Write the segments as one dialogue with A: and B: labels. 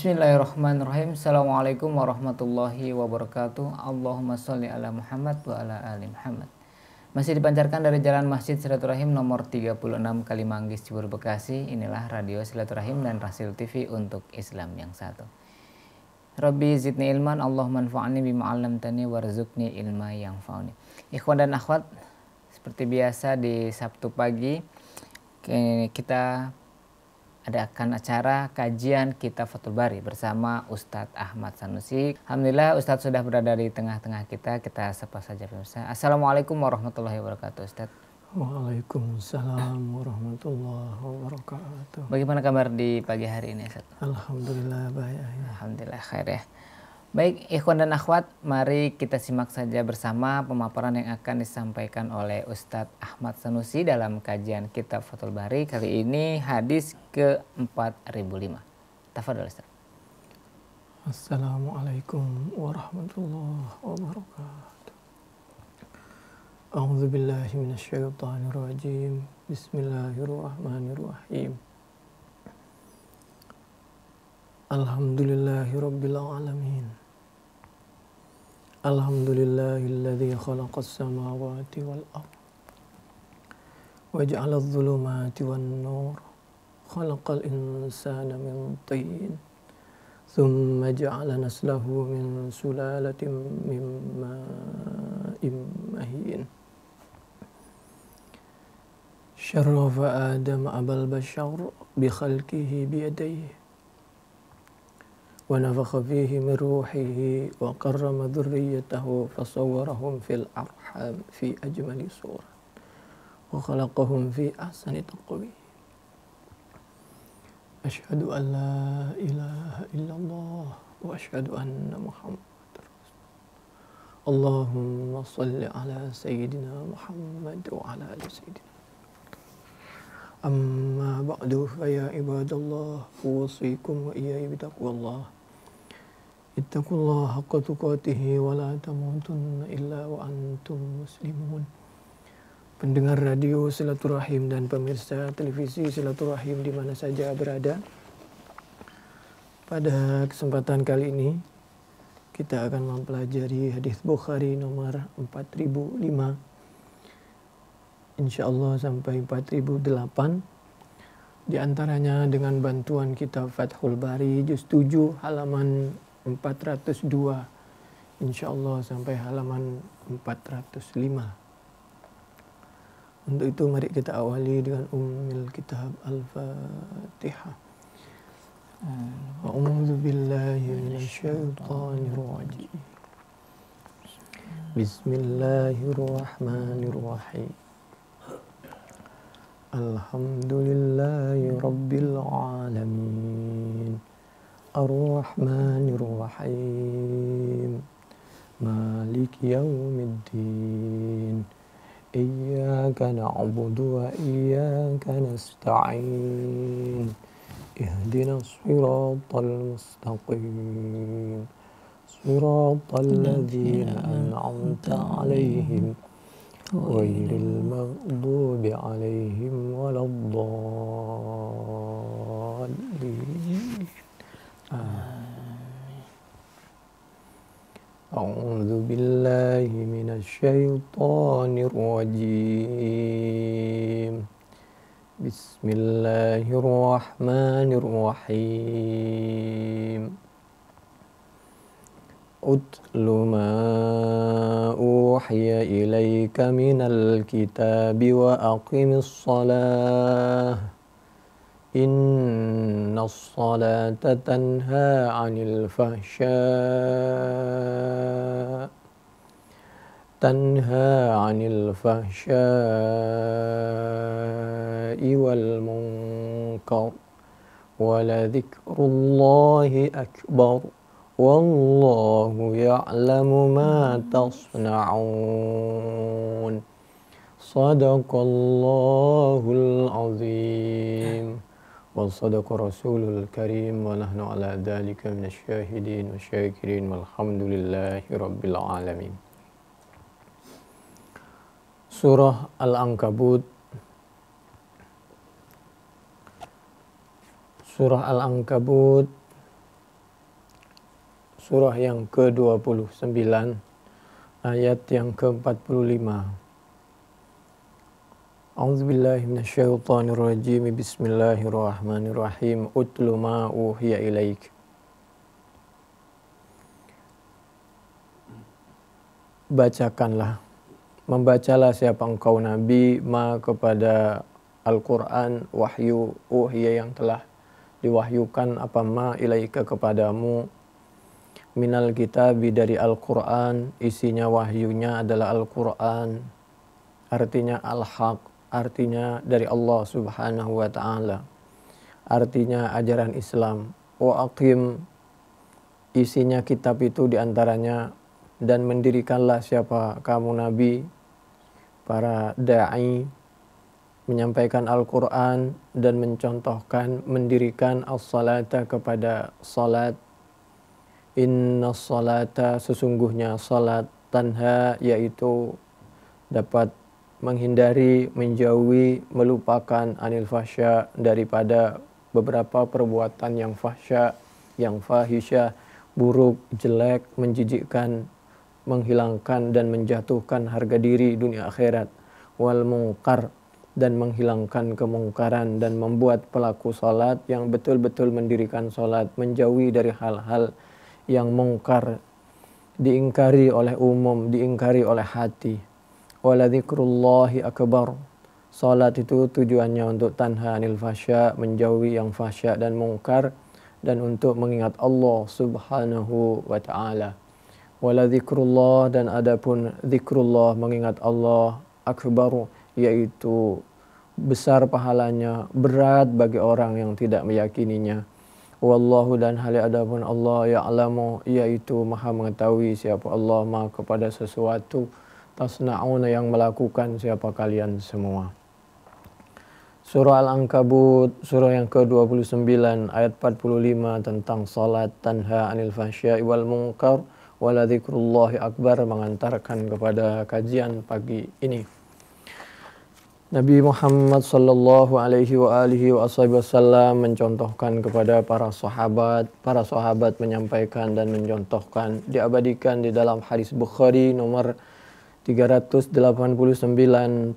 A: Bismillahirrahmanirrahim. Assalamualaikum warahmatullahi wabarakatuh. Allahumma sholli ala Muhammad wa ala ali Muhammad. Masih dipancarkan dari Jalan Masjid Silaturahim nomor 36 Kalimanggis, Cibubur, Bekasi. Inilah Radio Silaturahim dan Rasil TV untuk Islam yang satu. Rabbi zidni ilman, Allahumma anfa'ni bima 'allamtani warzuqni ilma yang fa'uni. Ikhwan dan akhwat, seperti biasa di Sabtu pagi kita adakan acara kajian Kitab Fathul Bari bersama Ustadz Ahmad Sanusi. Alhamdulillah Ustadz sudah berada di tengah-tengah kita. Kita sapa saja pemirsa. Assalamualaikum warahmatullahi wabarakatuh, Ustadz.
B: Waalaikumsalam warahmatullahi wabarakatuh.
A: Bagaimana kabar di pagi hari ini, Ustadz?
B: Alhamdulillah baik.
A: Alhamdulillah khair ya. Baik, ikhwan dan akhwat, mari kita simak saja bersama pemaparan yang akan disampaikan oleh Ustadz Ahmad Sanusi dalam kajian Kitab Fathul Bari. Kali ini hadis ke-4005. Tafadhol, Ustadz.
B: Assalamualaikum warahmatullahi wabarakatuh. A'udzu billahi minasyaitonir rajim. Bismillahirrahmanirrahim. Alhamdulillahirabbil alamin. Alhamdulillahilladzi khalaqas samawati wal ardh wa ja'alaz zulumati wan nur. Khalaqal insana min tin. Thumma ja'ala naslahu min sulalatin min ma'in mahin. Syarrafa Adam abal bashar bi khalqihi bi yadayhi. ونفخ فيه من روحه وكرم ذريته فصورهم في الأرحام في أجمل صورة وخلقهم في أحسن تقويم. أشهد أن لا إله إلا الله وأشهد أن محمدا رسول الله. اللهم صل على سيدنا محمد وعلى آل سيدنا. أما بعد فيا عباد الله أوصيكم وإياي بتقوى الله. Ittaqullaha haqqa tuqatih wa la tamutunna illa wa antum muslimun. Pendengar radio Silaturahim dan pemirsa televisi Silaturahim di mana saja berada. Pada kesempatan kali ini kita akan mempelajari hadis Bukhari nomor 4005 insyaallah sampai 4008. Di antaranya dengan bantuan kitab Fathul Bari juz 7 halaman 402 insyaallah sampai halaman 405. Untuk itu mari kita awali dengan ummul kitab Al-Fatihah. A'udzu billahi minasyaitonir rajim. Bismillahirrahmanirrahim. Alhamdulillahi rabbil alamin. Ar-Rahmanir-Rahim. Malik yaumiddin. Iyyaka na'budu wa iyyaka nasta'in. Ihdinas siratal mustaqim. Siratal ladzina an'amta 'alaihim ghairil maghdubi 'alaihim waladdallin. A'udzu billahi minasyaitonir rajim. Bismillahirrahmanirrahim. Utlu ma uhiya ilaika minal kitabi wa aqimis shalah. Inna as-salata tanha 'anil fahsya'i wal munkar wa la dzikrullahi akbar wallahu ya'lamu ma tasna'un. Sadaqallahul azim. Wa sadaqa rasulul karim wa nahnu ala dzalika minasyahidin wa syakirin walhamdulillahi rabbil alamin. Surah Al-Ankabut. Surah Al-Ankabut surah yang ke-29 ayat yang ke-45. A'udzubillahi minasyaitonirrajim. Bismillahirrahmanirrahim. Utlu ma uhiya ilaik. Bacakanlah, membacalah siapa engkau Nabi ma kepada Al-Quran, wahyu uhiya yang telah diwahyukan apa ma ilaika kepadamu, minal kitabi dari Al-Quran, isinya wahyunya adalah Al-Quran, artinya al-haq, artinya dari Allah subhanahu wa ta'ala, artinya ajaran Islam. Wa aqim, isinya kitab itu diantaranya, dan mendirikanlah siapa kamu Nabi, para da'i, menyampaikan Al-Quran dan mencontohkan, mendirikan as-salata kepada salat. Inna salata, sesungguhnya salat, tanha, yaitu dapat menghindari, menjauhi, melupakan anil fahsya, daripada beberapa perbuatan yang fahsya, yang fahisyah, buruk, jelek, menjijikkan, menghilangkan dan menjatuhkan harga diri dunia akhirat, wal mungkar, dan menghilangkan kemungkaran, dan membuat pelaku salat yang betul-betul mendirikan salat menjauhi dari hal-hal yang mungkar, diingkari oleh umum, diingkari oleh hati. Wala dzikrullahi akbar, salat itu tujuannya untuk tanha anil fahsya, menjauhi yang fahsya dan mungkar, dan untuk mengingat Allah subhanahu wa ta'ala. Wala dzikrullah, dan adapun zikrullah, mengingat Allah, akbar, yaitu besar pahalanya, berat bagi orang yang tidak meyakininya. Wallahu, dan hal adapun Allah, ya'lamu, yaitu maha mengetahui siapa Allah ma kepada sesuatu, tasna'una, yang melakukan siapa kalian semua. Surah Al-Ankabut, surah yang ke-29 ayat 45 tentang salat, tanha anil fahsya'i wal munkar, wala dzikrullahi akbar, mengantarkan kepada kajian pagi ini. Nabi Muhammad sallallahu alaihi wa alihi wasallam mencontohkan kepada para sahabat menyampaikan dan mencontohkan, diabadikan di dalam hadis Bukhari nomor 389,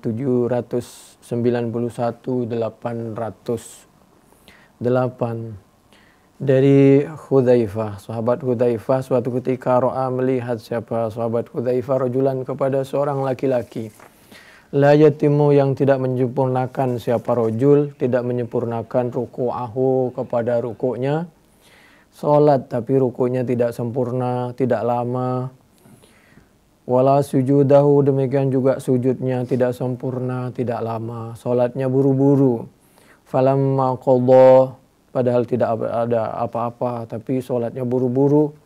B: 791, 808 dari Hudzaifah, sahabat Hudzaifah, suatu ketika ro'a, melihat siapa sahabat Hudzaifah, rajulan, kepada seorang laki-laki, la yatimu, yang tidak menyempurnakan siapa rojul, tidak menyempurnakan ruku'ahu, kepada rukuknya, salat tapi rukuknya tidak sempurna, tidak lama, wala sujudahu, demikian juga sujudnya tidak sempurna, tidak lama, salatnya buru-buru, falamma qadha, padahal tidak ada apa-apa tapi salatnya buru-buru,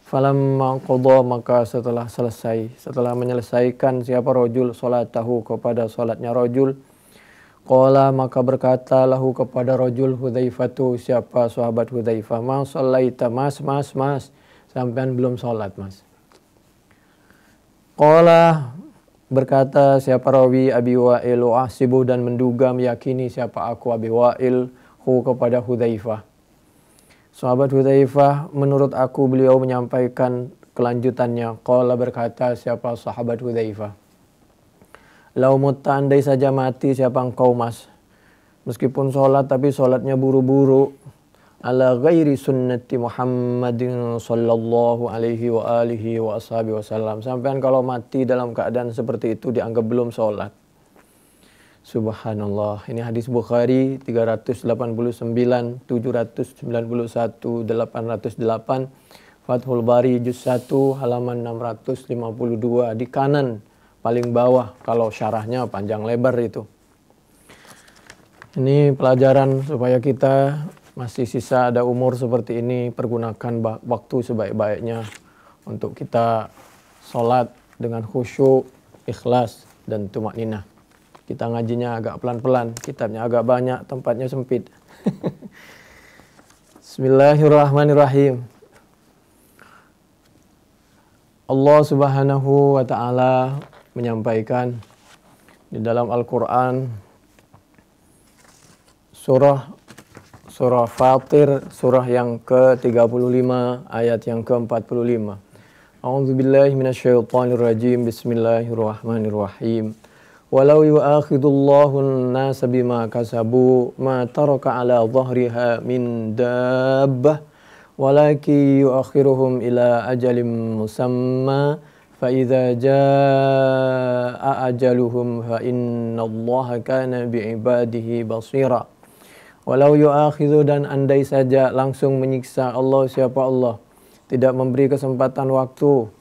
B: falamma qadha, maka setelah menyelesaikan siapa rajul salatahu, kepada salatnya rajul, qala, maka berkata lahu kepada rajul, Hudzaifatu, siapa sahabat Hudzaifah, ma shallaita, mas, sampean belum salat mas. Qala, berkata siapa rawi, Abi Wa'il, ahsibu, dan menduga, meyakini siapa aku, Abi Wa'il, hu, kepada Hudzaifah. Sahabat Hudzaifah, menurut aku, beliau menyampaikan kelanjutannya. Qala, berkata siapa sahabat Hudzaifah, lau mutta, andai saja mati siapa engkau mas, meskipun sholat tapi sholatnya buru-buru, ala ghairi sunnati Muhammadin sallallahu alaihi wa alihi wa ashabihi wasallam, sampean kalau mati dalam keadaan seperti itu dianggap belum sholat. Subhanallah. Ini hadis Bukhari 389, 791, 808, Fathul Bari juz 1 halaman 652, di kanan paling bawah kalau syarahnya panjang lebar itu. Ini pelajaran supaya kita masih sisa ada umur seperti ini, pergunakan waktu sebaik-baiknya untuk kita sholat dengan khusyuk, ikhlas, dan tumakninah. Kita ngajinya agak pelan-pelan, kitabnya agak banyak, tempatnya sempit. Bismillahirrahmanirrahim. Allah subhanahu wa ta'ala menyampaikan di dalam Al-Quran, surah surah Fatir, surah yang ke-35, ayat yang ke-45. A'udzubillahi minasyaitonirrajim. Bismillahirrahmanirrahim. Walau yu'akhidullahu an-nasa bima kasabu ma taraka ala dhahriha min dabbah walakin yu'akhiruhum ila ajalin musamma fa idza jaa ajaluhum fa innallaha kana bi'ibadihi basira. Walau yu'akhidhu, dan andai saja langsung menyiksa Allah, siapa Allah, tidak memberi kesempatan waktu.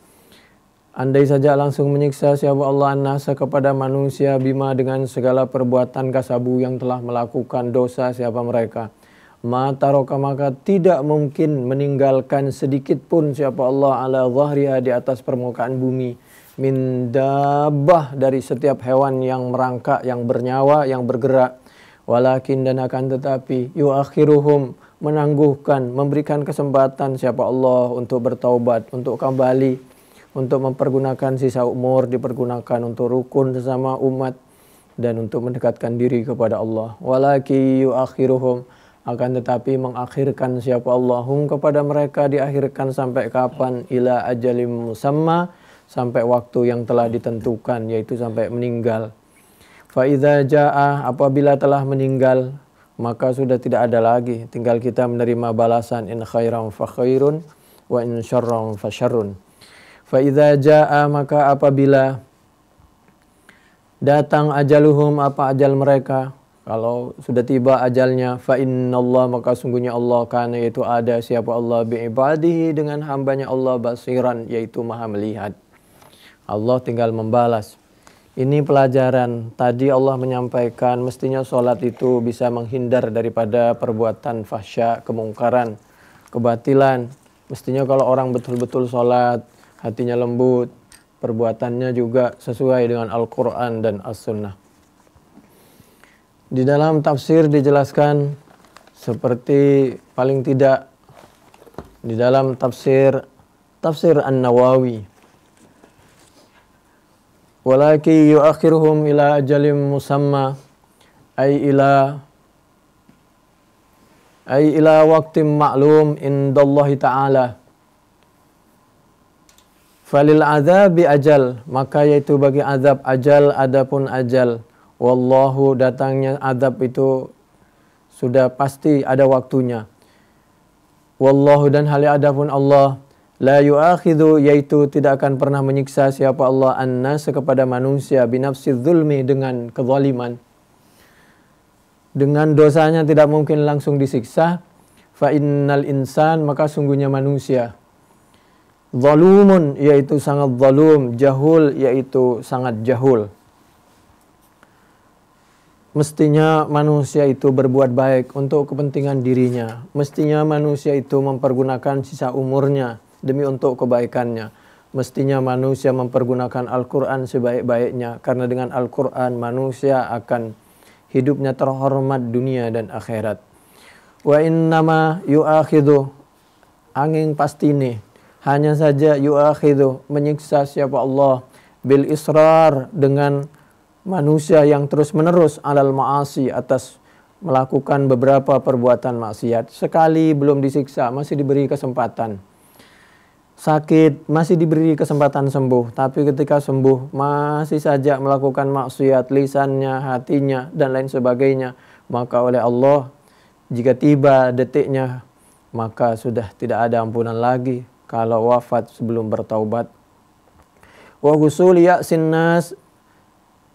B: Andai saja langsung menyiksa siapa Allah an-nasa kepada manusia bima dengan segala perbuatan kasabu yang telah melakukan dosa siapa mereka. Ma taroka, maka tidak mungkin meninggalkan sedikit pun siapa Allah ala zahriha di atas permukaan bumi. Min dabbah, dari setiap hewan yang merangkak, yang bernyawa, yang bergerak. Walakin, dan akan tetapi, yuakhiruhum, menangguhkan, memberikan kesempatan siapa Allah untuk bertaubat, untuk kembali, untuk mempergunakan sisa umur, dipergunakan untuk rukun sesama umat dan untuk mendekatkan diri kepada Allah. Walakin yuakhiruhum, akan tetapi mengakhirkan siapa Allah hum kepada mereka, diakhirkan sampai kapan? Ila ajalim musamma, sampai waktu yang telah ditentukan, yaitu sampai meninggal. Fa idza jaa, apabila telah meninggal, maka sudah tidak ada lagi, tinggal kita menerima balasan, in khairan fa khairun wa in syarran fa syarrun. Fa idza jaa, maka apabila datang ajaluhum, apa ajal mereka, kalau sudah tiba ajalnya, fa innallah, maka sungguhnya Allah, kana, yaitu ada siapa Allah, bi ibadihi, dengan hambanya Allah, basiran, yaitu maha melihat. Allah tinggal membalas. Ini pelajaran. Tadi Allah menyampaikan mestinya sholat itu bisa menghindar daripada perbuatan fahsya, kemungkaran, kebatilan. Mestinya kalau orang betul-betul sholat, hatinya lembut, perbuatannya juga sesuai dengan Al-Quran dan As-Sunnah. Di dalam tafsir dijelaskan seperti paling tidak di dalam tafsir An-Nawawi. Walaki yuakhiruhum ila ajalim musamma, ay ila waqtim ma'lum indallahi ta'ala. Falil azabi ajal, maka yaitu bagi azab ajal, adapun ajal. Wallahu, datangnya azab itu sudah pasti ada waktunya. Wallahu, dan hal adapun Allah, la yu'akhidhu, yaitu tidak akan pernah menyiksa siapa Allah an-nas kepada manusia binafsi zulmi, dengan kezaliman. Dengan dosanya tidak mungkin langsung disiksa. Fa innal insan, maka sungguhnya manusia, zalumun, yaitu sangat zalum, jahul, yaitu sangat jahul. Mestinya manusia itu berbuat baik untuk kepentingan dirinya. Mestinya manusia itu mempergunakan sisa umurnya demi untuk kebaikannya. Mestinya manusia mempergunakan Al-Quran sebaik-baiknya, karena dengan Al-Quran manusia akan hidupnya terhormat dunia dan akhirat. Wa innama yu'akhidhu, angin pasti nih, hanya saja yu'akhidhu, menyiksa siapa Allah, bil israr, dengan manusia yang terus menerus alal ma'asi, atas melakukan beberapa perbuatan maksiat. Sekali belum disiksa, masih diberi kesempatan. Sakit, masih diberi kesempatan sembuh, tapi ketika sembuh masih saja melakukan maksiat, lisannya, hatinya, dan lain sebagainya, maka oleh Allah, jika tiba detiknya, maka sudah tidak ada ampunan lagi kalau wafat sebelum bertaubat. Wa husul ya'sin nas,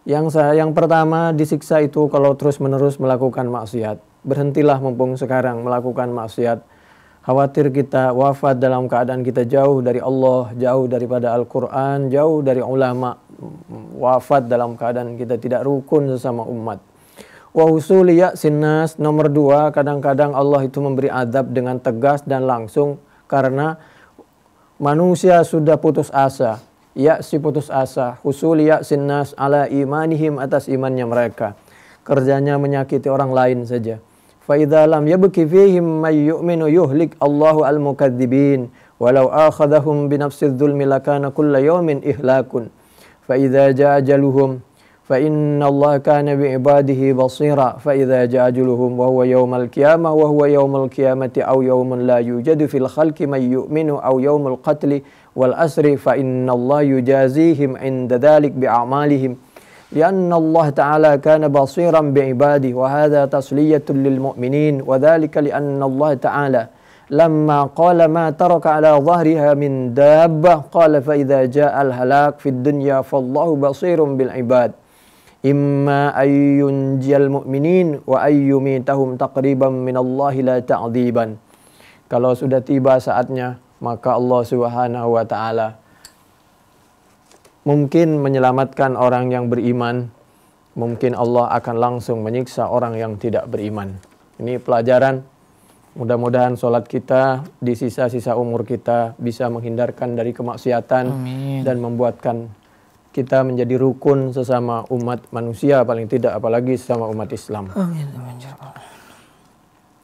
B: yang pertama disiksa itu kalau terus menerus melakukan maksiat. Berhentilah mumpung sekarang melakukan maksiat. Khawatir kita wafat dalam keadaan kita jauh dari Allah, jauh daripada Al-Quran, jauh dari ulama. Wafat dalam keadaan kita tidak rukun sesama umat. Wa husuli ya'sin nas, nomor 2, kadang-kadang Allah itu memberi azab dengan tegas dan langsung karena manusia sudah putus asa. Ya'si, putus asa. Husuli ya'sin nas ala imanihim, atas imannya mereka. Kerjanya menyakiti orang lain saja. Fa idza lam yabki fihim may yu'minu yuhlik Allahu al-mukadzibin walau akhadhahum bi nafsi dzulmi lakana kullu yawmin ihlakun. Fa idza jaa ajaluhum فإن الله كان بعباده بصيرا فإذا جاء أجلهم وهو يوم القيامة وهو يوم القيامة أو يوم لا يوجد في الخلق من يؤمن أو يوم القتل والأسر فإن الله يجازيهم عند ذلك بأعمالهم لأن الله تعالى كان بصيرا بعباده وهذا تسلية للمؤمنين وذلك لأن الله تعالى لما قال ما ترك على ظهرها من دابة قال فإذا جاء الهلاك في الدنيا فالله بصير بالعباد إما أن ينجي المؤمنين وأن يميتهم تقريبا من الله لا تعذيبا. Kalau sudah tiba saatnya, maka Allah Subhanahu wa taala mungkin menyelamatkan orang yang beriman, mungkin Allah akan langsung menyiksa orang yang tidak beriman. Ini pelajaran. Mudah-mudahan sholat kita di sisa-sisa umur kita bisa menghindarkan dari kemaksiatan. Amin. Dan membuatkan kita menjadi rukun sesama umat manusia, paling tidak apalagi sesama umat Islam. Amin.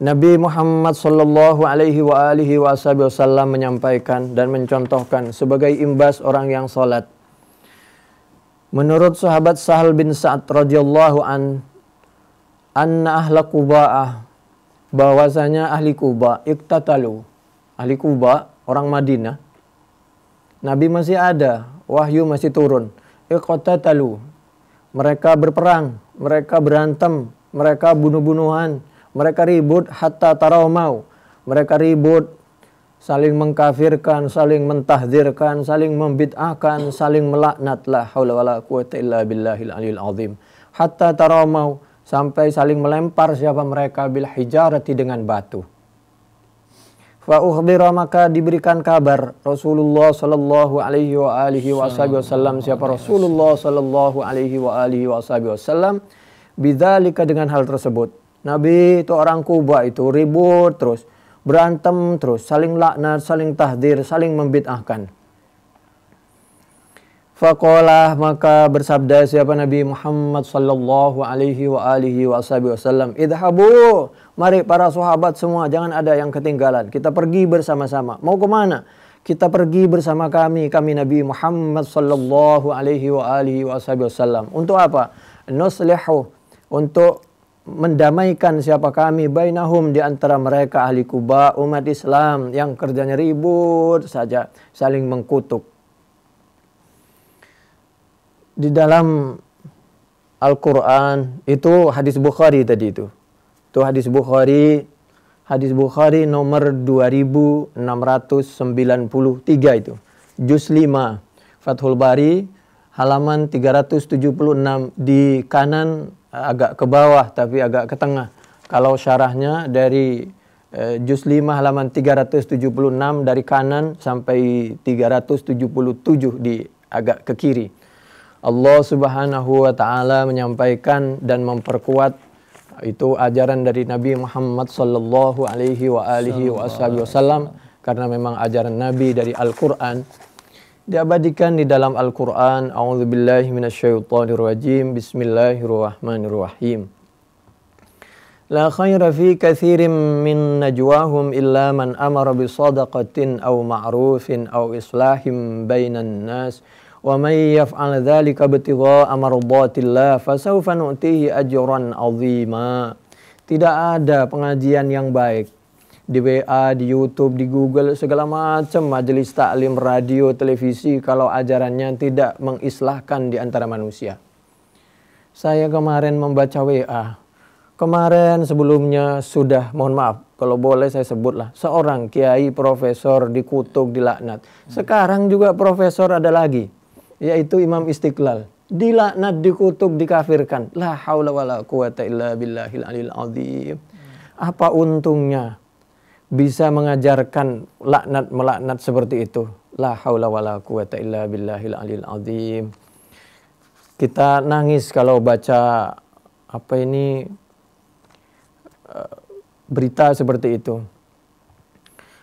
B: Nabi Muhammad sallallahu alaihi wasallam menyampaikan dan mencontohkan sebagai imbas orang yang sholat. Menurut sahabat Sahal bin Sa'ad radhiyallahu anna ahla Quba'ah, bahwasanya ahli Quba iktatalu, ahli Quba orang Madinah, Nabi masih ada, wahyu masih turun. Iqtatalu, mereka berperang, mereka berantem, mereka bunuh-bunuhan, mereka ribut hatta tarawmau, mereka ribut, saling mengkafirkan, saling mentahdzirkan, saling membid'ahkan, saling melaknat. La haula wala quwata illa billahil aliyil azim. Hatta tarawmau, sampai saling melempar siapa mereka bil hijarati dengan batu. Fa ukhbira, maka diberikan kabar Rasulullah sallallahu alaihi wasallam, siapa Rasulullah sallallahu alaihi wasallam bidzalika, dengan hal tersebut. Nabi itu orang Kuba itu ribut terus, berantem terus, saling laknat, saling tahdzir, saling membid'ahkan. Faqala, maka bersabda siapa Nabi Muhammad sallallahu alaihi wasallam, idhabu, mari para sahabat semua, jangan ada yang ketinggalan, kita pergi bersama-sama. Mau ke mana? Kita pergi bersama kami Nabi Muhammad sallallahu alaihi wasallam. Untuk apa? Nuslihu, untuk mendamaikan siapa kami, bainahum, di antara mereka ahli Kuba, umat Islam yang kerjanya ribut saja, saling mengkutuk. Di dalam Al-Quran itu hadis Bukhari tadi itu hadis Bukhari nomor 2693 itu, juz 5 Fathul Bari halaman 376, di kanan agak ke bawah tapi agak ke tengah. Kalau syarahnya dari juz 5 halaman 376 dari kanan sampai 377 di agak ke kiri. Allah Subhanahu wa taala menyampaikan dan memperkuat itu ajaran dari Nabi Muhammad sallallahu alaihi wasallam, karena memang ajaran Nabi dari Al-Qur'an diabadikan di dalam Al-Qur'an. A'udzubillahi minasyaitonirrajim. Bismillahirrahmanirrahim. La khaira fi katsirin min najwahum illa man amara bi shadaqatin aw ma'rufin aw islahim bainan nas. Wa may yaf'al dzalika ibtigha'a mardatillah fasawfa nu'tihi ajran 'azima. Tidak ada pengajian yang baik di WA, di YouTube, di Google, segala macam majelis taklim, radio, televisi, kalau ajarannya tidak mengislahkan di antara manusia. Saya kemarin membaca WA. Kemarin sebelumnya sudah, mohon maaf kalau boleh saya sebutlah, seorang kiai profesor dikutuk, dilaknat. Sekarang juga profesor ada lagi, yaitu Imam Istiqlal, dilaknat, dikutuk, dikafirkan. La haula wala quwata illa billahil aliyil azim. Apa untungnya bisa mengajarkan laknat melaknat seperti itu? La haula wala quwata illa billahil aliyil azim. Kita nangis kalau baca berita seperti itu.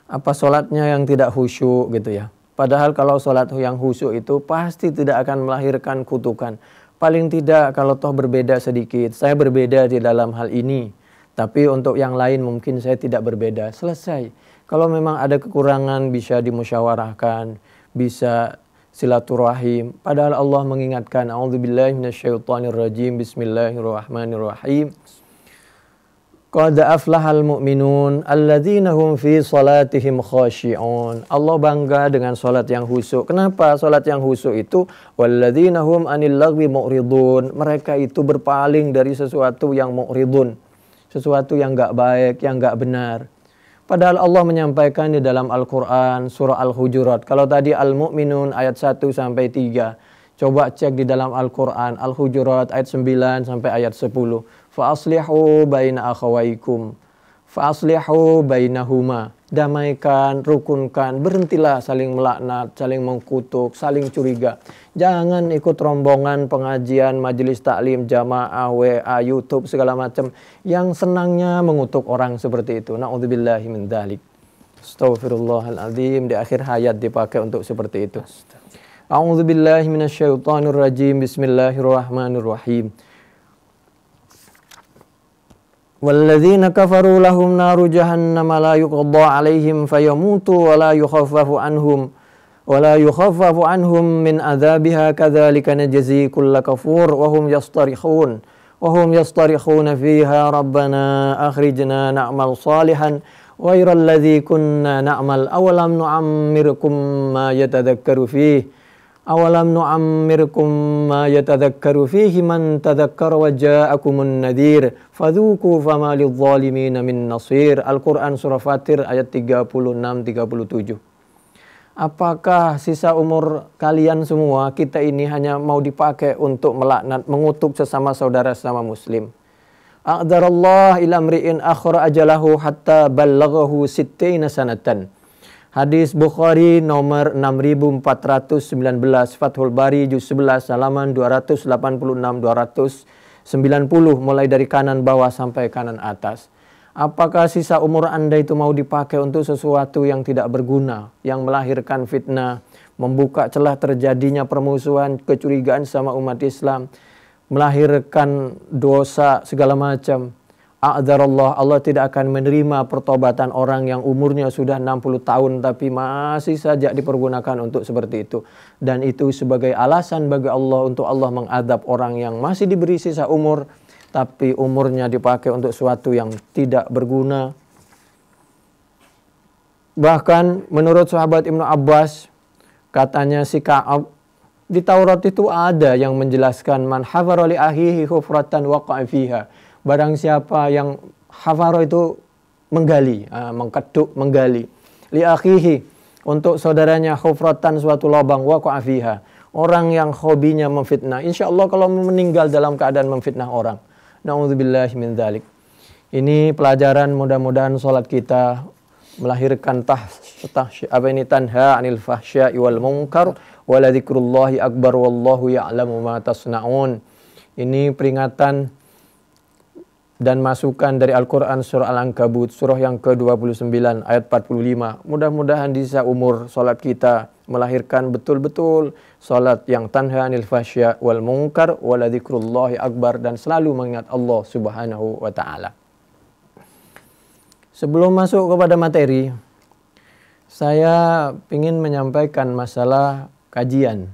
B: Apa sholatnya yang tidak khusyuk gitu ya. Padahal kalau sholat yang khusyuk itu pasti tidak akan melahirkan kutukan. Paling tidak kalau toh berbeda sedikit. Saya berbeda di dalam hal ini. Tapi untuk yang lain mungkin saya tidak berbeda. Selesai. Kalau memang ada kekurangan bisa dimusyawarahkan. Bisa silaturahim. Padahal Allah mengingatkan, a'udzubillahi minasyaitonirrajim, bismillahirrahmanirrahim. Qad aflahal mu'minun alladzina hum fi salatihim khashi'un. Allah bangga dengan salat yang khusyuk. Kenapa salat yang khusyuk itu? Walladzina hum anil lagwi mu'ridun. Mereka itu berpaling dari sesuatu yang mu'ridun, sesuatu yang enggak baik, yang enggak benar. Padahal Allah menyampaikan di dalam Al-Quran surah Al-Hujurat. Kalau tadi Al-Mu'minun ayat 1 sampai 3. Coba cek di dalam Al-Quran Al-Hujurat ayat 9 sampai ayat 10. Fa'aslihu baina akhawaikum. Fa'aslihu bainahuma. Damaikan, rukunkan, berhentilah saling melaknat, saling mengkutuk, saling curiga. Jangan ikut rombongan pengajian, majelis taklim, jamaah, WA, YouTube, segala macam yang senangnya mengutuk orang seperti itu. Na'udzubillahi min dzalik. Astaghfirullahaladzim. Di akhir hayat dipakai untuk seperti itu. A'udzubillahi minasyaitonirrajim. Bismillahirrahmanirrahim. وَالَّذِينَ كَفَرُوا لَهُمْ نَارُ جَهَنَّمَ لَا يُقْضَى عَلَيْهِمْ فَيَمُوتُوا وَلَا يُخَفَّفُ عَنْهُمْ مِنْ عَذَابِهَا كَذَلِكَ نَجْزِي كُلَّ كَفُورٍ وَهُمْ يَصْطَرِخُونَ فِيهَا رَبَّنَا أَخْرِجْنَا نَعْمَلْ صَالِحًا غَيْرَ الَّذِي كُنَّا نَعْمَلْ أَوَلَمْ نُعَمِّرْكُمْ مَا يَتَذَكَّرُ فِيهِ مَنْ تَذَكَّرَ وَجَاءَكُمُ النَّذِيرُ فَذُوقُوا فَمَا لِلظَّالِمِينَ مِنْ نَصِيرٍ. Al-Quran surah Fatir ayat 36-37. Apakah sisa umur kalian semua, kita ini hanya mau dipakai untuk melaknat, mengutuk sesama saudara sesama muslim? A'dzarallah ila mri'in akhara ajalahu hatta ballaghahu 60 sanatan. Hadis Bukhari nomor 6419, Fathul Bari juz 11 halaman 286-290, mulai dari kanan bawah sampai kanan atas. Apakah sisa umur Anda itu mau dipakai untuk sesuatu yang tidak berguna, yang melahirkan fitnah, membuka celah terjadinya permusuhan, kecurigaan sama umat Islam, melahirkan dosa segala macam? A'dzarallah, Allah tidak akan menerima pertobatan orang yang umurnya sudah 60 tahun tapi masih saja dipergunakan untuk seperti itu. Dan itu sebagai alasan bagi Allah untuk Allah mengadab orang yang masih diberi sisa umur tapi umurnya dipakai untuk sesuatu yang tidak berguna. Bahkan menurut sahabat Ibnu Abbas, katanya si Ka'ab, di Taurat itu ada yang menjelaskan man hafara li ahihi hufratan waqa'a fiha. Barang siapa yang hafaro itu menggali, mengkeduk, menggali. Li akhihi, untuk saudaranya, hufratan, suatu lubang, waqa'a fiha. Orang yang hobinya memfitnah, insya Allah kalau meninggal dalam keadaan memfitnah orang. Na'udzubillahi min dzalik. Ini pelajaran, mudah-mudahan sholat kita melahirkan tanha anil fahsya'i wal munkar wa la dzikrullahi akbar wallahu ya'lamu ma tasna'un. Ini peringatan dan masukan dari Al-Quran surah Al-Ankabut, surah yang ke-29 ayat 45. Mudah-mudahan di sisa umur salat kita melahirkan betul-betul salat yang tanha anil fahsya wal munkar wa la dzikrullahi akbar, dan selalu mengingat Allah Subhanahu wa taala. Sebelum masuk kepada materi, saya ingin menyampaikan masalah kajian.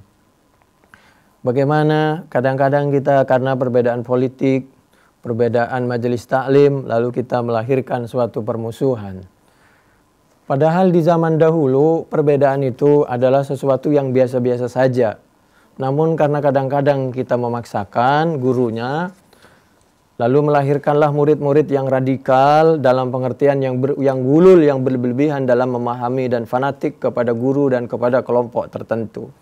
B: Bagaimana kadang-kadang kita karena perbedaan politik, perbedaan majelis taklim, lalu kita melahirkan suatu permusuhan. Padahal di zaman dahulu perbedaan itu adalah sesuatu yang biasa-biasa saja. Namun karena kadang-kadang kita memaksakan gurunya, lalu melahirkanlah murid-murid yang radikal dalam pengertian yang gulul, yang berlebihan dalam memahami dan fanatik kepada guru dan kepada kelompok tertentu.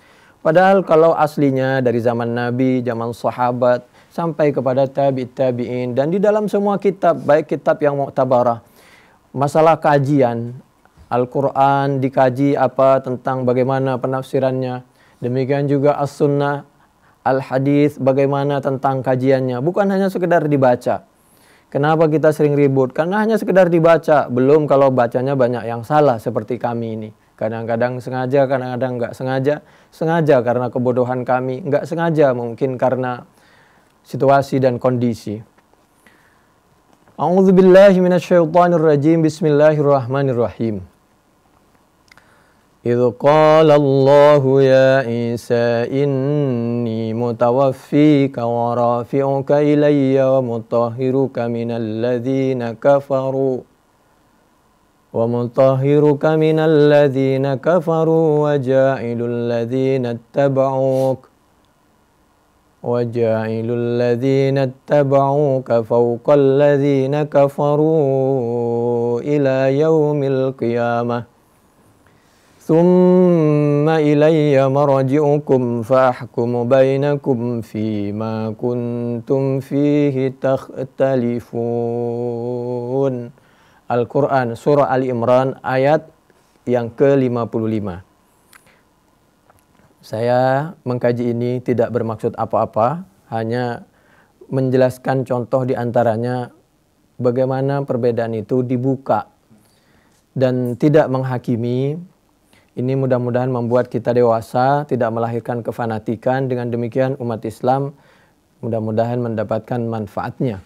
B: Padahal kalau aslinya dari zaman Nabi, zaman sahabat, sampai kepada tabi'in, dan di dalam semua kitab, baik kitab yang mu'tabarah, masalah kajian Al-Quran dikaji apa tentang bagaimana penafsirannya, demikian juga As-Sunnah, Al-Hadis, bagaimana tentang kajiannya, bukan hanya sekedar dibaca. Kenapa kita sering ribut? Karena hanya sekedar dibaca, belum kalau bacanya banyak yang salah seperti kami ini. Kadang-kadang sengaja, kadang-kadang enggak sengaja. Sengaja karena kebodohan kami, enggak sengaja mungkin karena situasi dan kondisi. A'udzubillahi minasyaitonirrajim. Bismillahirrahmanirrahim. Idh qala Allahu ya Isa inni mutawaffika wa rafi'uka ilayya wa mutahhiruka minal ladzina kafaru wa ja'ilul ladzina ittaba'uka fawqal ladzina kafaru ila yaumil qiyamah. Thumma ilayya marji'ukum fahkumu bainakum fima kuntum fihi takhtalifun. Al-Quran, Surah Ali Imran, ayat yang ke-55. Saya mengkaji ini tidak bermaksud apa-apa, hanya menjelaskan contoh di antaranya bagaimana perbedaan itu dibuka dan tidak menghakimi. Ini mudah-mudahan membuat kita dewasa, tidak melahirkan kefanatikan. Dengan demikian umat Islam mudah-mudahan mendapatkan manfaatnya.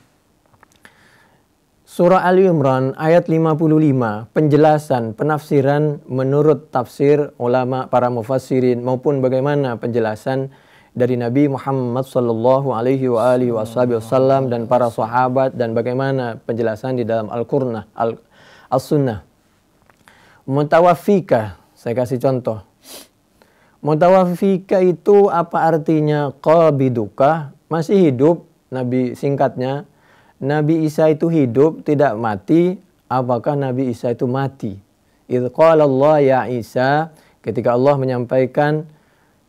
B: Surah Ali Imran ayat 55, penjelasan, penafsiran menurut tafsir ulama para mufassirin maupun bagaimana penjelasan dari Nabi Muhammad sallallahu alaihi wasallam dan para sahabat dan bagaimana penjelasan di dalam Al-Qur'an, As-Sunnah. Mutawaffika, saya kasih contoh. Mutawaffika itu apa artinya? Qabiduka, masih hidup, Nabi singkatnya. Nabi Isa itu hidup, tidak mati. Apakah Nabi Isa itu mati? Idh qala Allah ya Isa, ketika Allah menyampaikan,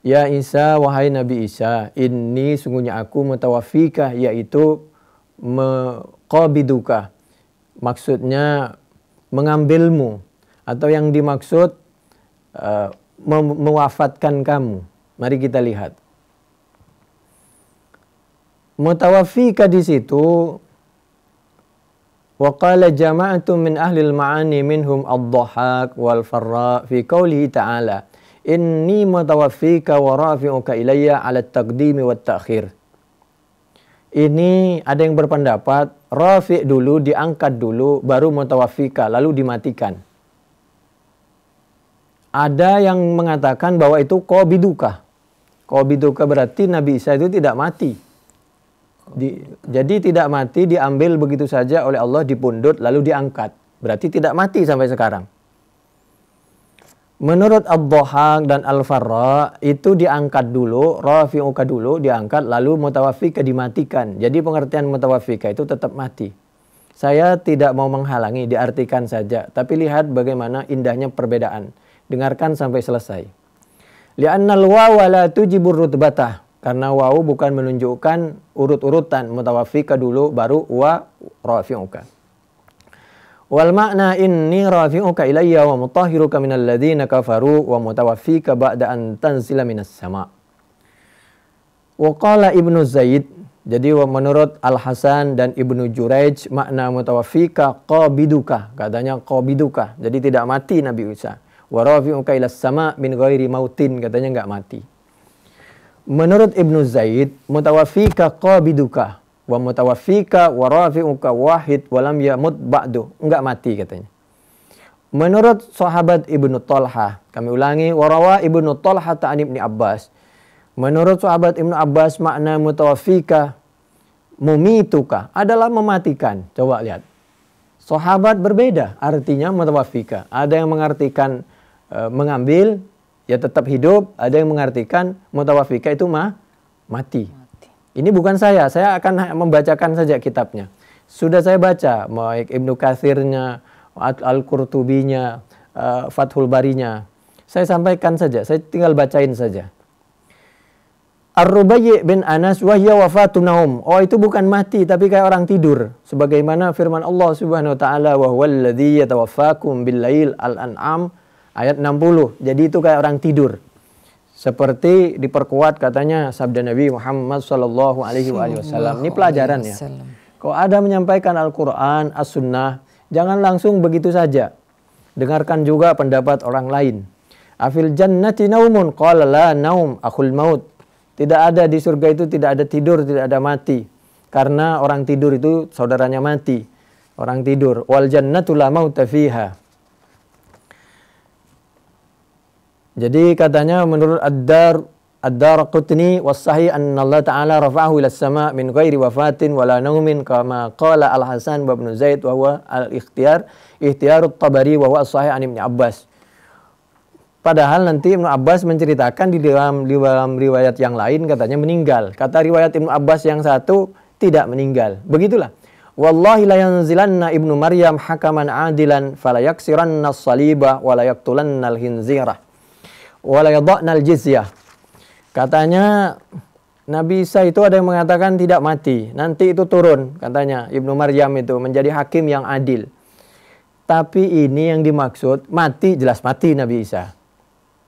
B: ya Isa, wahai Nabi Isa, inni sungguhnya aku mutawaffika, yaitu qabiduka. Maksudnya mengambilmu, atau yang dimaksud mewafatkan kamu. Mari kita lihat. Mutawaffika di situ, wa qala jama'atun min ahli al-ma'ani minhum ad-dhahhak wal farra fi qoulihi ta'ala inni mutawaffika wa rafi'uka ilayya 'ala at-taqdim wa at-ta'khir. Ini ada yang berpendapat rafi' dulu, diangkat dulu, baru mutawaffika, lalu dimatikan. Ada yang mengatakan bahwa itu qabiduka. Qabiduka berarti Nabi Isa itu tidak mati. Jadi tidak mati, diambil begitu saja oleh Allah, dipundut lalu diangkat. Berarti tidak mati sampai sekarang. Menurut Ad-Dhahhak dan Al-Farra itu diangkat dulu, rafi'uka dulu diangkat, lalu mutawaffika dimatikan. Jadi pengertian mutawaffika itu tetap mati. Saya tidak mau menghalangi, diartikan saja. Tapi lihat bagaimana indahnya perbedaan. Dengarkan sampai selesai. Li'annal wawa la tujibur rutbatah. Karena wawu bukan menunjukkan urut-urutan. Mutawaffika dulu, baru wa rafi'uka. Wal makna inni rafi'uka ilayya wa mutahhiruka minal ladzina kafaru wa mutawaffika ba'da an tanzila minas sama'. Wa qala Ibnu Zaid, jadi menurut Al-Hasan dan Ibnu Juraij, makna mutawaffika qabiduka, katanya qabiduka, jadi tidak mati Nabi Isa. Wa rafi'uka ilas sama' min ghairi mautin, katanya enggak mati. Menurut Ibnu Zaid, mutawaffika qabiduka wa mutawaffika wa rafi'uka wahid wa lam yamut ba'du, enggak mati katanya. Menurut sahabat Ibnu Talha, kami ulangi, warawa Ibnu Talha ta'an Ibni Abbas. Menurut sahabat Ibnu Abbas, makna mutawaffika mumituka adalah mematikan. Coba lihat. Sahabat berbeda artinya mutawaffika. Ada yang mengartikan mengambil, ya tetap hidup. Ada yang mengartikan mutawaffika itu mati. Ini bukan saya akan membacakan saja kitabnya. Sudah saya baca, baik Ibnu Katsirnya, Al-Qurtubinya, Fathul Barinya. Saya sampaikan saja, saya tinggal bacain saja. Ar-Rubayyi bin Anas wahya wafatun naum. Oh, itu bukan mati tapi kayak orang tidur. Sebagaimana firman Allah Subhanahu wa taala, wa huwal ladzi yatawaffakum bil-lail, Al-An'am ayat 60. Jadi itu kayak orang tidur. Seperti diperkuat katanya sabda Nabi Muhammad sallallahu alaihi wasallam. Ini pelajaran ya. Kalau ada menyampaikan Al-Qur'an, As-Sunnah, jangan langsung begitu saja. Dengarkan juga pendapat orang lain. Afil jannati naumun qala la naum akhul maut. Tidak ada di surga itu, tidak ada tidur, tidak ada mati. Karena orang tidur itu saudaranya mati. Orang tidur. Wal jannatu la mauta fiha. Jadi katanya menurut Ad-Darqutni was-sahih anna Allah Ta'ala rafa'ahu ila as-sama' min ghairi wafatin wala naumin kama qala Al-Hasan wa Ibnu Zaid wa huwa ikhtiyarut Tabari wa huwa as-sahih an Ibnu Abbas. Padahal nanti Ibnu Abbas menceritakan di dalam riwayat yang lain katanya meninggal. Kata riwayat Ibnu Abbas yang satu tidak meninggal. Begitulah. Wallahi la yanzilanna Ibnu Maryam hakaman adilan fala yaksiranna as-saliba wa la yaqtulanna al-hinzirah wa la yadha'na al-jizyah. Katanya Nabi Isa itu ada yang mengatakan tidak mati. Nanti itu turun katanya Ibnu Maryam itu menjadi hakim yang adil. Tapi ini yang dimaksud mati, jelas mati Nabi Isa.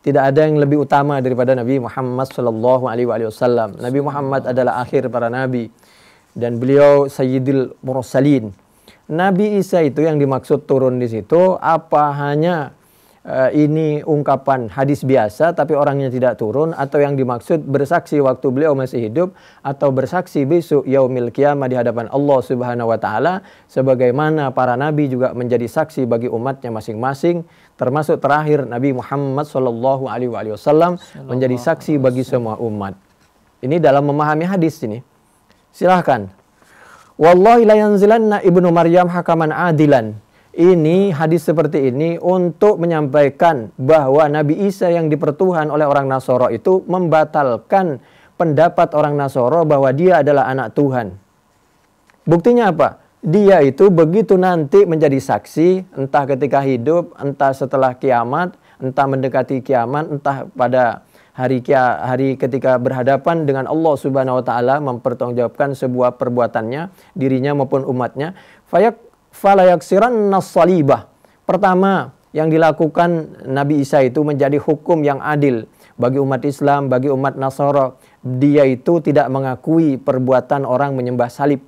B: Tidak ada yang lebih utama daripada Nabi Muhammad sallallahu alaihi wasallam. Nabi Muhammad adalah akhir para nabi dan beliau sayyidil mursalin. Nabi Isa itu yang dimaksud turun di situ apa hanya ini ungkapan hadis biasa tapi orangnya tidak turun, atau yang dimaksud bersaksi waktu beliau masih hidup, atau bersaksi besok yaumil qiyamah di hadapan Allah Subhanahu wa taala, sebagaimana para nabi juga menjadi saksi bagi umatnya masing-masing, termasuk terakhir Nabi Muhammad sallallahu alaihi wasallam menjadi saksi bagi semua umat. Ini dalam memahami hadis ini. Silahkan. Wallahi la yanzilanna Ibnu Maryam hakaman adilan. Ini hadis seperti ini untuk menyampaikan bahwa Nabi Isa yang dipertuhan oleh orang Nasoro itu membatalkan pendapat orang Nasoro bahwa dia adalah anak Tuhan. Buktinya apa? Dia itu begitu nanti menjadi saksi, entah ketika hidup, entah setelah kiamat, entah mendekati kiamat, entah pada hari ketika berhadapan dengan Allah Subhanahu wa taala mempertanggungjawabkan sebuah perbuatannya, dirinya maupun umatnya. Fala yaksiranna as-salibah. Pertama yang dilakukan Nabi Isa itu menjadi hukum yang adil bagi umat Islam, bagi umat Nasara. Dia itu tidak mengakui perbuatan orang menyembah salib.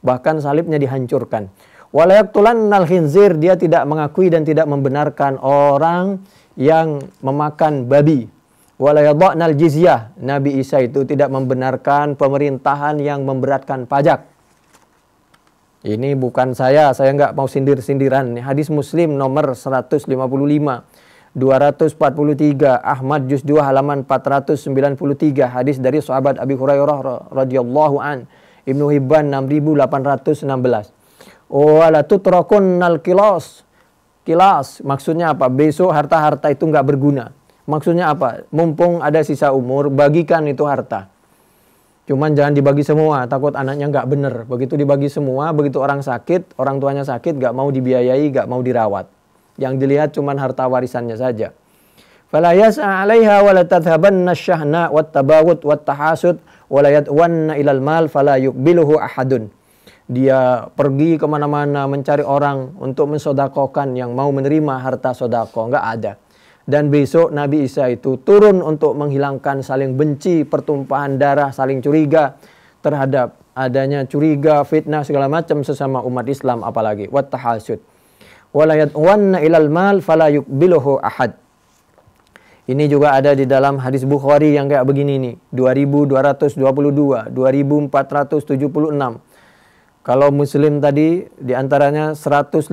B: Bahkan salibnya dihancurkan. Wala yaqtulannal khinzir, dia tidak mengakui dan tidak membenarkan orang yang memakan babi. Wala yadha'nal jizyah, Nabi Isa itu tidak membenarkan pemerintahan yang memberatkan pajak. Ini bukan saya nggak mau sindir-sindiran. Ini hadis Muslim nomor 155, 243, Ahmad juz 2 halaman 493, hadis dari sahabat Abi Hurairah radhiyallahu an, Ibnu Hibban 6816. Wala tutrakunnal kilas. Kilas maksudnya apa? Besok harta-harta itu nggak berguna. Maksudnya apa? Mumpung ada sisa umur, bagikan itu harta. Cuman jangan dibagi semua, takut anaknya nggak bener. Begitu dibagi semua, begitu orang sakit, orang tuanya sakit, nggak mau dibiayai, nggak mau dirawat. Yang dilihat cuman harta warisannya saja. Fala yas'a 'alaiha wa la tadhhabanna asy-syahna wat tabawut wat tahasud wa la yadwanna ilal mal fala yuqbiluhu ahadun. Dia pergi kemana-mana mencari orang untuk mensodakokan yang mau menerima harta sodako, nggak ada. Dan besok Nabi Isa itu turun untuk menghilangkan saling benci, pertumpahan darah, saling curiga terhadap adanya curiga, fitnah segala macam sesama umat Islam, apalagi wat tahasud. Wala yadwanna ilal mal fala yuqbiluhu ahad. Ini juga ada di dalam hadis Bukhari yang kayak begini nih, 2222, 2476. Kalau Muslim tadi diantaranya 155,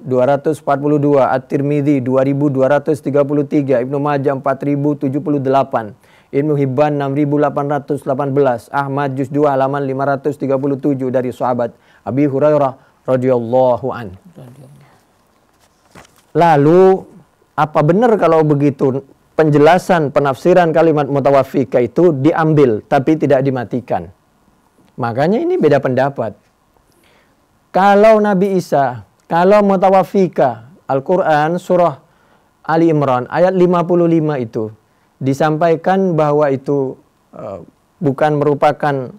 B: 242, At-Tirmidzi 2233, Ibnu Majah 4078, Ibnu Hibban 6818, Ahmad juz 2 halaman 537 dari sahabat Abi Hurairah radhiyallahu an. Lalu apa benar kalau begitu penjelasan penafsiran kalimat mutawaffika itu diambil tapi tidak dimatikan? Makanya ini beda pendapat. Kalau Nabi Isa, kalau mutawaffika, Al-Quran surah Ali Imran ayat 55 itu disampaikan bahwa itu bukan merupakan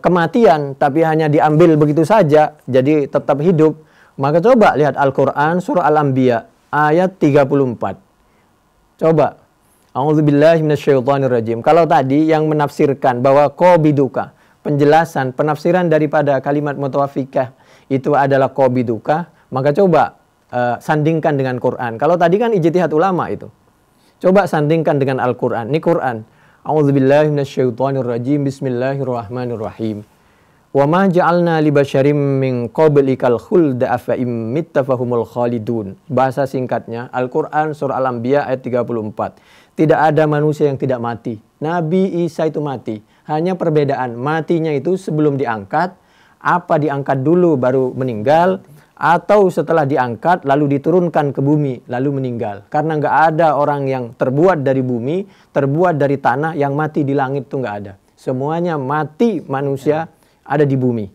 B: kematian, tapi hanya diambil begitu saja, jadi tetap hidup. Maka coba lihat Al-Quran surah Al-Anbiya ayat 34. Coba. A'udzubillahi minasyaitonirrajim. Kalau tadi yang menafsirkan bahwa qabiduka, penjelasan, penafsiran daripada kalimat mutawafikah itu adalah qabiduka, maka coba sandingkan dengan Quran. Kalau tadi kan ijtihad ulama itu. Coba sandingkan dengan Al-Quran. Ini Quran. A'udzubillahi minasyaitonirrajim. Bismillahirrahmanirrahim. Wa ma ja'alna li basyarim min qablikal khulda afa im mitta fahumul khalidun. Bahasa singkatnya Al-Qur'an surah Al-Anbiya ayat 34. Tidak ada manusia yang tidak mati. Nabi Isa itu mati. Hanya perbedaan matinya itu sebelum diangkat, apa diangkat dulu baru meninggal, atau setelah diangkat lalu diturunkan ke bumi lalu meninggal. Karena nggak ada orang yang terbuat dari bumi, terbuat dari tanah yang mati di langit itu nggak ada. Semuanya mati manusia ada di bumi.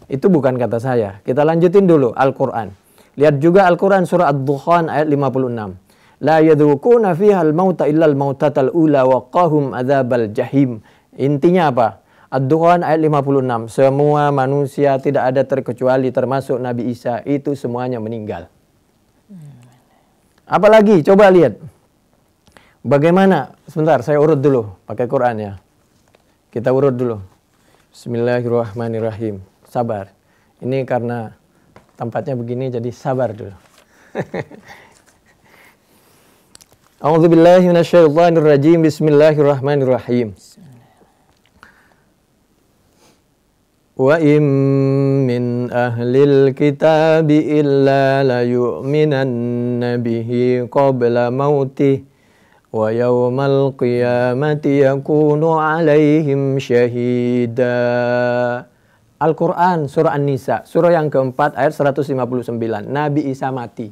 B: Itu bukan kata saya. Kita lanjutin dulu Al-Quran. Lihat juga Al-Quran surah Ad-Dukhan ayat 56. La yadhukuna fiha al-mauta illa al-mautatal ula wa qahum adzabal jahim. Intinya apa? Ad-Dukhan ayat 56. Semua manusia tidak ada terkecuali termasuk Nabi Isa. Itu semuanya meninggal. Apalagi? Coba lihat. Bagaimana? Sebentar, saya urut dulu pakai Quran ya. Kita urut dulu. Bismillahirrahmanirrahim. Sabar. Ini karena tempatnya begini jadi sabar dulu. A'udzubillahi minasyaitonirrajim. Bismillahirrahmanirrahim. Wa im min ahlil kitabi illa la yu'minanna bihi qabla mautih. Wa yawmal qiyamati yakunu alaihim syahida. Al-Quran surah An-Nisa surah yang keempat ayat 159. Nabi Isa mati.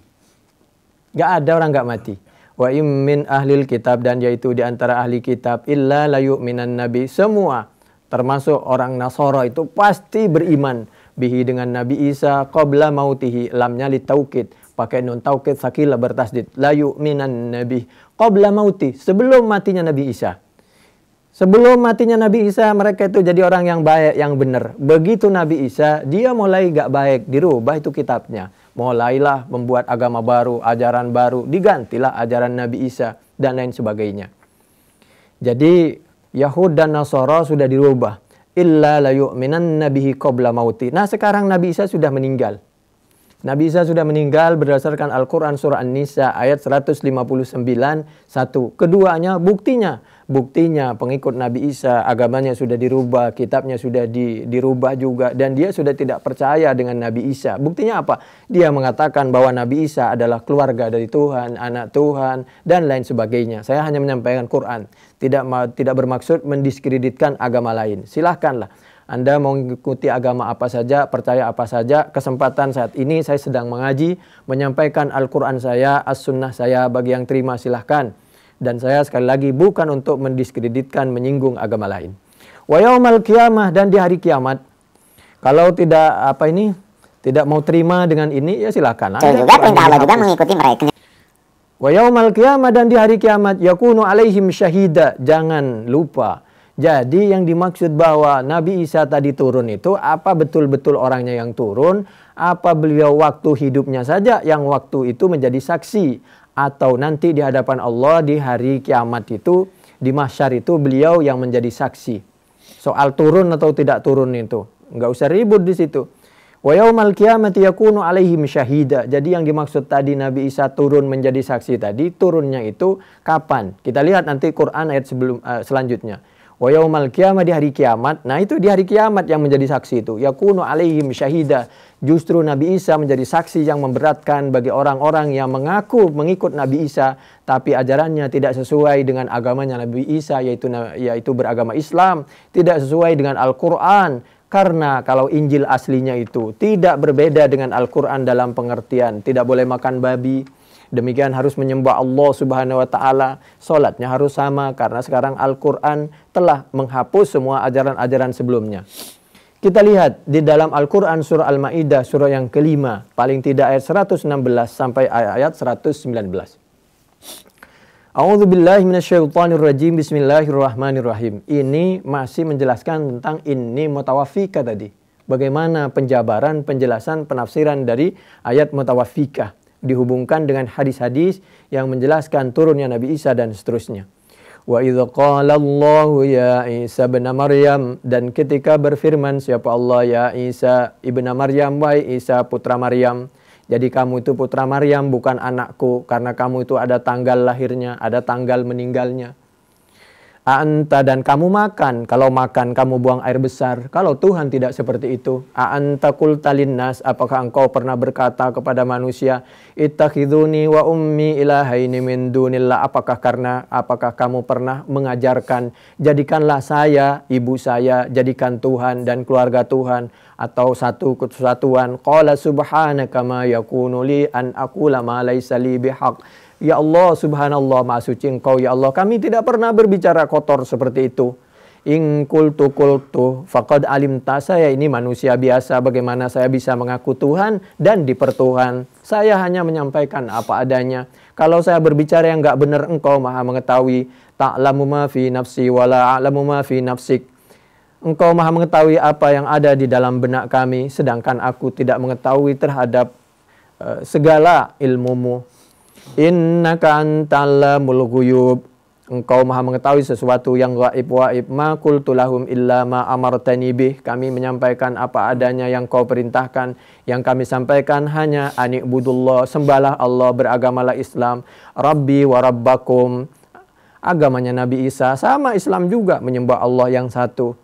B: Gak ada orang gak mati. Wa im min ahlil kitab, dan yaitu di antara ahli kitab, illa la yu'minan nabi, semua termasuk orang Nasara itu pasti beriman bihi dengan Nabi Isa qabla mautihi, lamnya li taukid, pakai nun taukid sakilah bertasdid, la yu'minan nabi qabla mauti, sebelum matinya Nabi Isa. Sebelum matinya Nabi Isa, mereka itu jadi orang yang baik, yang benar. Begitu Nabi Isa, dia mulai gak baik, dirubah itu kitabnya. Mulailah membuat agama baru, ajaran baru, digantilah ajaran Nabi Isa, dan lain sebagainya. Jadi, Yahud dan Nasara sudah dirubah. Illa la yu'minanna bihi qabla mauti. Nah, sekarang Nabi Isa sudah meninggal. Nabi Isa sudah meninggal berdasarkan Al-Quran surah An-Nisa ayat 159. Satu. Keduanya buktinya pengikut Nabi Isa agamanya sudah dirubah, kitabnya sudah dirubah juga, dan dia sudah tidak percaya dengan Nabi Isa. Buktinya apa? Dia mengatakan bahwa Nabi Isa adalah keluarga dari Tuhan, anak Tuhan, dan lain sebagainya. Saya hanya menyampaikan Quran, tidak bermaksud mendiskreditkan agama lain. Silahkanlah Anda mau mengikuti agama apa saja, percaya apa saja. Kesempatan saat ini saya sedang mengaji, menyampaikan Al-Quran saya, As-Sunnah saya. Bagi yang terima silahkan. Dan saya sekali lagi bukan untuk mendiskreditkan, menyinggung agama lain. Wa yaumal qiyamah, dan di hari kiamat. Kalau tidak mau terima dengan ini, ya silahkan.
C: Juga perintah Allah juga mengikuti mereka.
B: Wa yaumal qiyamah, dan di hari kiamat yakunu alaihim syahida. Jangan lupa. Jadi yang dimaksud bahwa Nabi Isa tadi turun itu, apa betul-betul orangnya yang turun? Apa beliau waktu hidupnya saja yang waktu itu menjadi saksi? Atau nanti di hadapan Allah di hari kiamat itu, di mahsyar itu beliau yang menjadi saksi? Soal turun atau tidak turun itu, nggak usah ribut di situ. Wa yaumal qiyamati yakunu alaihim syahida. Jadi yang dimaksud tadi Nabi Isa turun menjadi saksi tadi, turunnya itu kapan? Kita lihat nanti Quran ayat selanjutnya. Wa yaumal qiyamah, di hari kiamat. Nah, itu di hari kiamat yang menjadi saksi itu. Yakunu alaihim syahida. Justru Nabi Isa menjadi saksi yang memberatkan bagi orang-orang yang mengaku mengikut Nabi Isa, tapi ajarannya tidak sesuai dengan agamanya Nabi Isa, yaitu beragama Islam, tidak sesuai dengan Al-Quran. Karena kalau Injil aslinya itu tidak berbeda dengan Al-Quran dalam pengertian. Tidak boleh makan babi. Demikian harus menyembah Allah Subhanahu wa taala. Salatnya harus sama karena sekarang Al-Qur'an telah menghapus semua ajaran-ajaran sebelumnya. Kita lihat di dalam Al-Qur'an surah Al-Maidah surah yang kelima, paling tidak ayat 116 sampai ayat 119. A'udzubillahi minasyaitonirrajim. Bismillahirrahmanirrahim. Ini masih menjelaskan tentang inni mutawaffika tadi. Bagaimana penjabaran, penjelasan, penafsiran dari ayat mutawaffika dihubungkan dengan hadis-hadis yang menjelaskan turunnya Nabi Isa dan seterusnya. Wa idza qala Allahu ya Isa ibn Maryam, dan ketika berfirman siapa Allah, ya Isa ibn Maryam, wahai Isa putra Maryam. Jadi kamu itu putra Maryam, bukan anakku, karena kamu itu ada tanggal lahirnya, ada tanggal meninggalnya. A'anta, dan kamu makan. Kalau makan kamu buang air besar. Kalau Tuhan tidak seperti itu. A'anta qulta linnas, apakah engkau pernah berkata kepada manusia, ittakhiduni wa ummi ilahaini min dunillah. Apakah kamu pernah mengajarkan, jadikanlah saya, ibu saya, jadikan Tuhan dan keluarga Tuhan atau satu kesatuan. Qala subhanaka ma yakunu li an aqula ma laysa li bihaq. Ya Allah, subhanallah, maha suci engkau ya Allah, kami tidak pernah berbicara kotor seperti itu. In qultu faqad alimta, saya ini manusia biasa, bagaimana saya bisa mengaku Tuhan dan dipertuhan. Saya hanya menyampaikan apa adanya. Kalau saya berbicara yang enggak benar, engkau maha mengetahui. Ta'lamu ma fi nafsi wa la a'lamu ma fi nafsik. Engkau maha mengetahui apa yang ada di dalam benak kami, sedangkan aku tidak mengetahui terhadap segala ilmumu. Innaka antal ghuyub. Engkau maha mengetahui sesuatu yang gaib. Ma qultu lahum illa ma amartani bih. Kami menyampaikan apa adanya yang kau perintahkan. Yang kami sampaikan hanya ani'budullah, sembahlah Allah, beragamalah Islam. Rabbi wa rabbakum. Agamanya Nabi Isa sama Islam juga, menyembah Allah yang satu.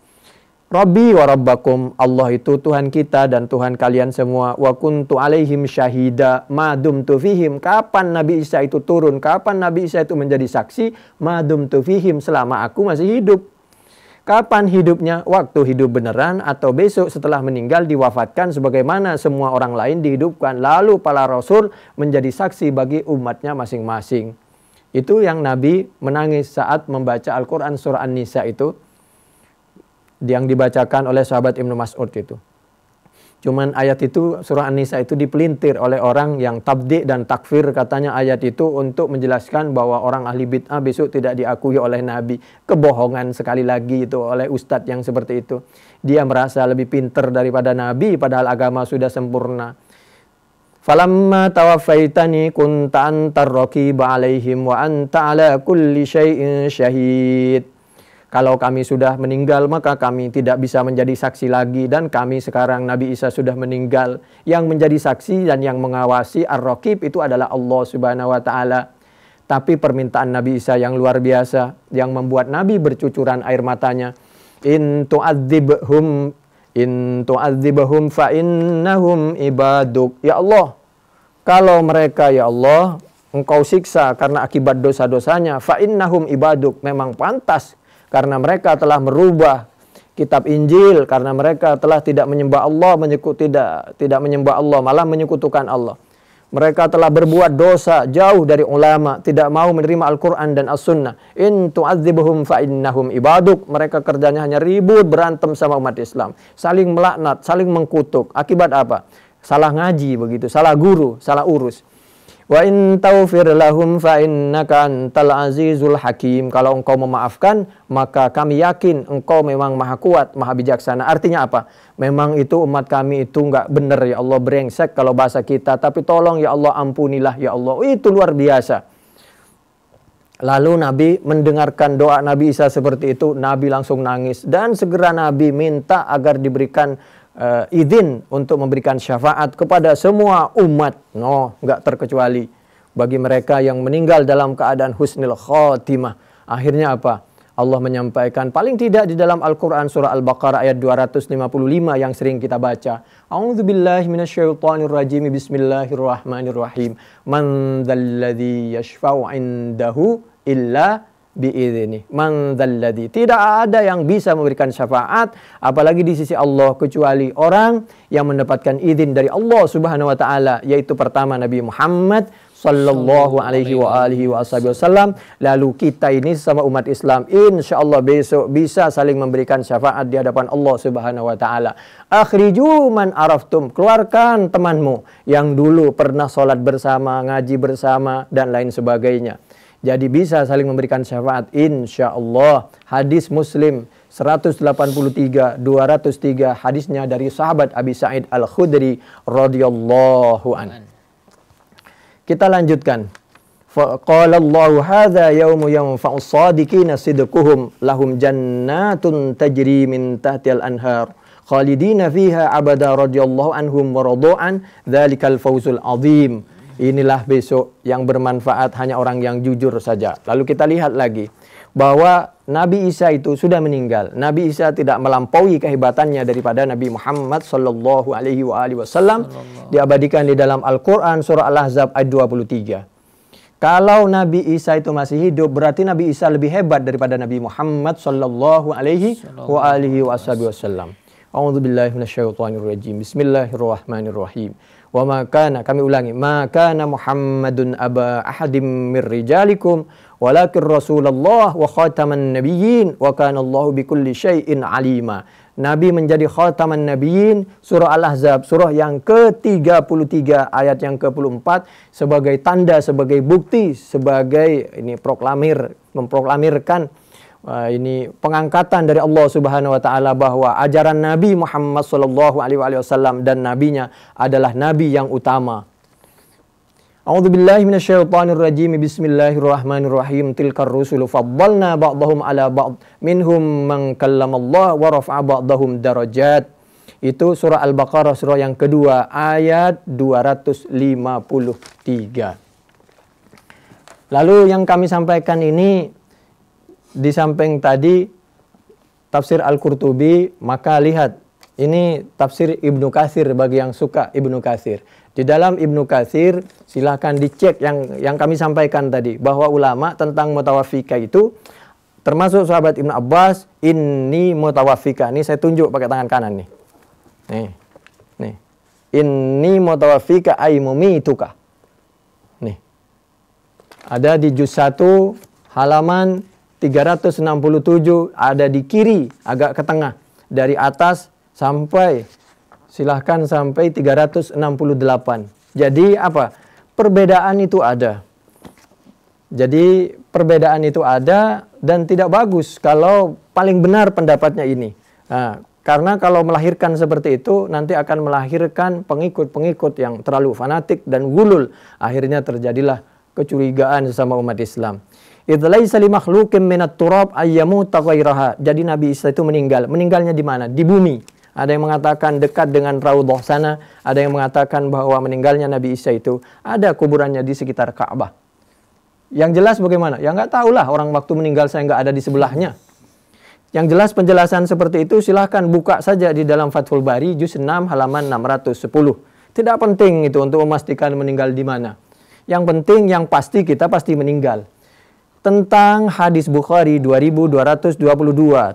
B: Rabbi wa rabbakum, Allah itu Tuhan kita dan Tuhan kalian semua. Wa kuntu alaihim syahida ma dumtu fihim. Kapan Nabi Isa itu turun? Kapan Nabi Isa itu menjadi saksi? Ma dumtu fihim, selama aku masih hidup. Kapan hidupnya? Waktu hidup beneran atau besok setelah meninggal diwafatkan sebagaimana semua orang lain dihidupkan. Lalu para rasul menjadi saksi bagi umatnya masing-masing. Itu yang Nabi menangis saat membaca Al-Quran surah An-Nisa itu, yang dibacakan oleh sahabat Ibnu Mas'ud itu. Cuman ayat itu, surah An-Nisa itu dipelintir oleh orang yang tabdi' dan takfir, katanya ayat itu untuk menjelaskan bahwa orang ahli bid'ah besok tidak diakui oleh Nabi. Kebohongan sekali lagi itu oleh ustadz yang seperti itu. Dia merasa lebih pintar daripada Nabi padahal agama sudah sempurna. Falamma tawaffaitani kunta antar raqiba alaihim wa anta ala kulli syai'in syahid. Kalau kami sudah meninggal, maka kami tidak bisa menjadi saksi lagi. Dan kami sekarang, Nabi Isa sudah meninggal. Yang menjadi saksi dan yang mengawasi Ar-Raqib itu adalah Allah Subhanahu wa Ta'ala. Tapi permintaan Nabi Isa yang luar biasa, yang membuat Nabi bercucuran air matanya. In tu'adzibhum fa innahum ibaduk. Ya Allah, kalau mereka, ya Allah, engkau siksa karena akibat dosa-dosanya. Fa innahum ibaduk, memang pantas. Karena mereka telah merubah kitab Injil, karena mereka telah tidak menyembah Allah, tidak menyembah Allah, malah menyekutukan Allah. Mereka telah berbuat dosa jauh dari ulama, tidak mau menerima Al-Quran dan As-Sunnah. In tu'adzibhum fa innahum ibaduk. Mereka kerjanya hanya ribut, berantem sama umat Islam, saling melaknat, saling mengkutuk. Akibat apa? Salah ngaji begitu, salah guru, salah urus. Wa in taufir lahum fa innaka antal azizul hakim. Kalau engkau memaafkan, maka kami yakin engkau memang maha kuat, maha bijaksana. Artinya apa? Memang itu umat kami itu enggak benar ya Allah, brengsek kalau bahasa kita. Tapi tolong ya Allah, ampunilah ya Allah. Itu luar biasa. Lalu Nabi mendengarkan doa Nabi Isa seperti itu, Nabi langsung nangis. Dan segera Nabi minta agar diberikan izin untuk memberikan syafaat kepada semua umat, nggak terkecuali bagi mereka yang meninggal dalam keadaan husnul khotimah. Akhirnya apa? Allah menyampaikan paling tidak di dalam Al-Quran surah Al-Baqarah ayat 255 yang sering kita baca. A'udzubillahi minasyaitonirrajim. Bismillahirrahmanirrahim. Man dzalladzi yashfa'u 'indahu illa bi'idznih. Man dzalladzi, tidak ada yang bisa memberikan syafaat apalagi di sisi Allah kecuali orang yang mendapatkan izin dari Allah Subhanahu wa taala, yaitu pertama Nabi Muhammad sallallahu alaihi wa alihi wasallam. Lalu kita ini sama umat Islam insyaallah besok bisa saling memberikan syafaat di hadapan Allah Subhanahu wa taala. Akhriju man araftum, keluarkan temanmu yang dulu pernah sholat bersama, ngaji bersama dan lain sebagainya. Jadi bisa saling memberikan syafaat insyaallah. Hadis Muslim 183 203, hadisnya dari sahabat Abi Sa'id Al-Khudri radhiyallahu anhu. Kita lanjutkan. Qala Allahu hadza yaumu yanfa'us shadiqina sidquhum lahum jannatun tajri min tahtiha al-anhar khalidina fiha abada radhiyallahu anhum wa radu'an dzalikal fawzul azim. Inilah besok yang bermanfaat hanya orang yang jujur saja. Lalu kita lihat lagi. bahwa Nabi Isa itu sudah meninggal. Nabi Isa tidak melampaui kehebatannya daripada Nabi Muhammad sallallahu alaihi wasallam. Diabadikan di dalam Al-Qur'an surah Al-Ahzab ayat 23. Kalau Nabi Isa itu masih hidup, berarti Nabi Isa lebih hebat daripada Nabi Muhammad sallallahu alaihi wasallam. A'udzubillahi minasyaitonirrajim. Bismillahirrahmanirrahim. Wa ma kana, kami ulangi, ma kana Muhammadun aba ahadim mir rijalikum walakin Rasulullah wa khataman nabiyyin wa kana Allahu bikulli syai'in alima. Nabi menjadi khataman nabiyyin, surah Al-Ahzab, surah yang ke-33 ayat yang ke-24, sebagai tanda, sebagai bukti, sebagai ini memproklamirkan ini pengangkatan dari Allah Subhanahu wa taala bahwa ajaran Nabi Muhammad sallallahu alaihi wasallam dan nabinya adalah nabi yang utama. A'udzubillahi minasyaitonirrajim. Bismillahirrahmanirrahim. Tilkar rusulu faddalna ba'dahum ala ba'd minhum man kallamallah wa rafa'a ba'dahum darajat. Itu surah Al-Baqarah, surah yang kedua ayat 253. Lalu yang kami sampaikan ini di samping tadi tafsir Al-Qurtubi, maka lihat ini tafsir Ibnu Katsir bagi yang suka Ibnu Katsir. Di dalam Ibnu Katsir silahkan dicek yang kami sampaikan tadi, bahwa ulama tentang mutawaffika itu termasuk sahabat Ibnu Abbas, inni mutawaffika. Ini saya tunjuk pakai tangan kanan nih. Nih. Inni mutawaffika ay mumituka. Nih. Ada di juz 1 halaman 367, ada di kiri agak ke tengah dari atas sampai silahkan sampai 368. Jadi apa? Perbedaan itu ada. Jadi perbedaan itu ada dan tidak bagus kalau paling benar pendapatnya ini. Nah, karena kalau melahirkan seperti itu nanti akan melahirkan pengikut-pengikut yang terlalu fanatik dan gulul. Akhirnya terjadilah kecurigaan sesama umat Islam. Idlaisa li makhluqin minat turab ayyamuta ghairaha. Jadi Nabi Isa itu meninggal. Meninggalnya di mana? Di bumi. Ada yang mengatakan dekat dengan Raudhah sana, ada yang mengatakan bahwa meninggalnya Nabi Isa itu ada kuburannya di sekitar Ka'bah. Yang jelas bagaimana? Ya nggak tahulah, orang waktu meninggal saya nggak ada di sebelahnya. Yang jelas penjelasan seperti itu silahkan buka saja di dalam Fathul Bari juz 6 halaman 610. Tidak penting itu untuk memastikan meninggal di mana. Yang penting, yang pasti kita pasti meninggal. Tentang hadis Bukhari 2222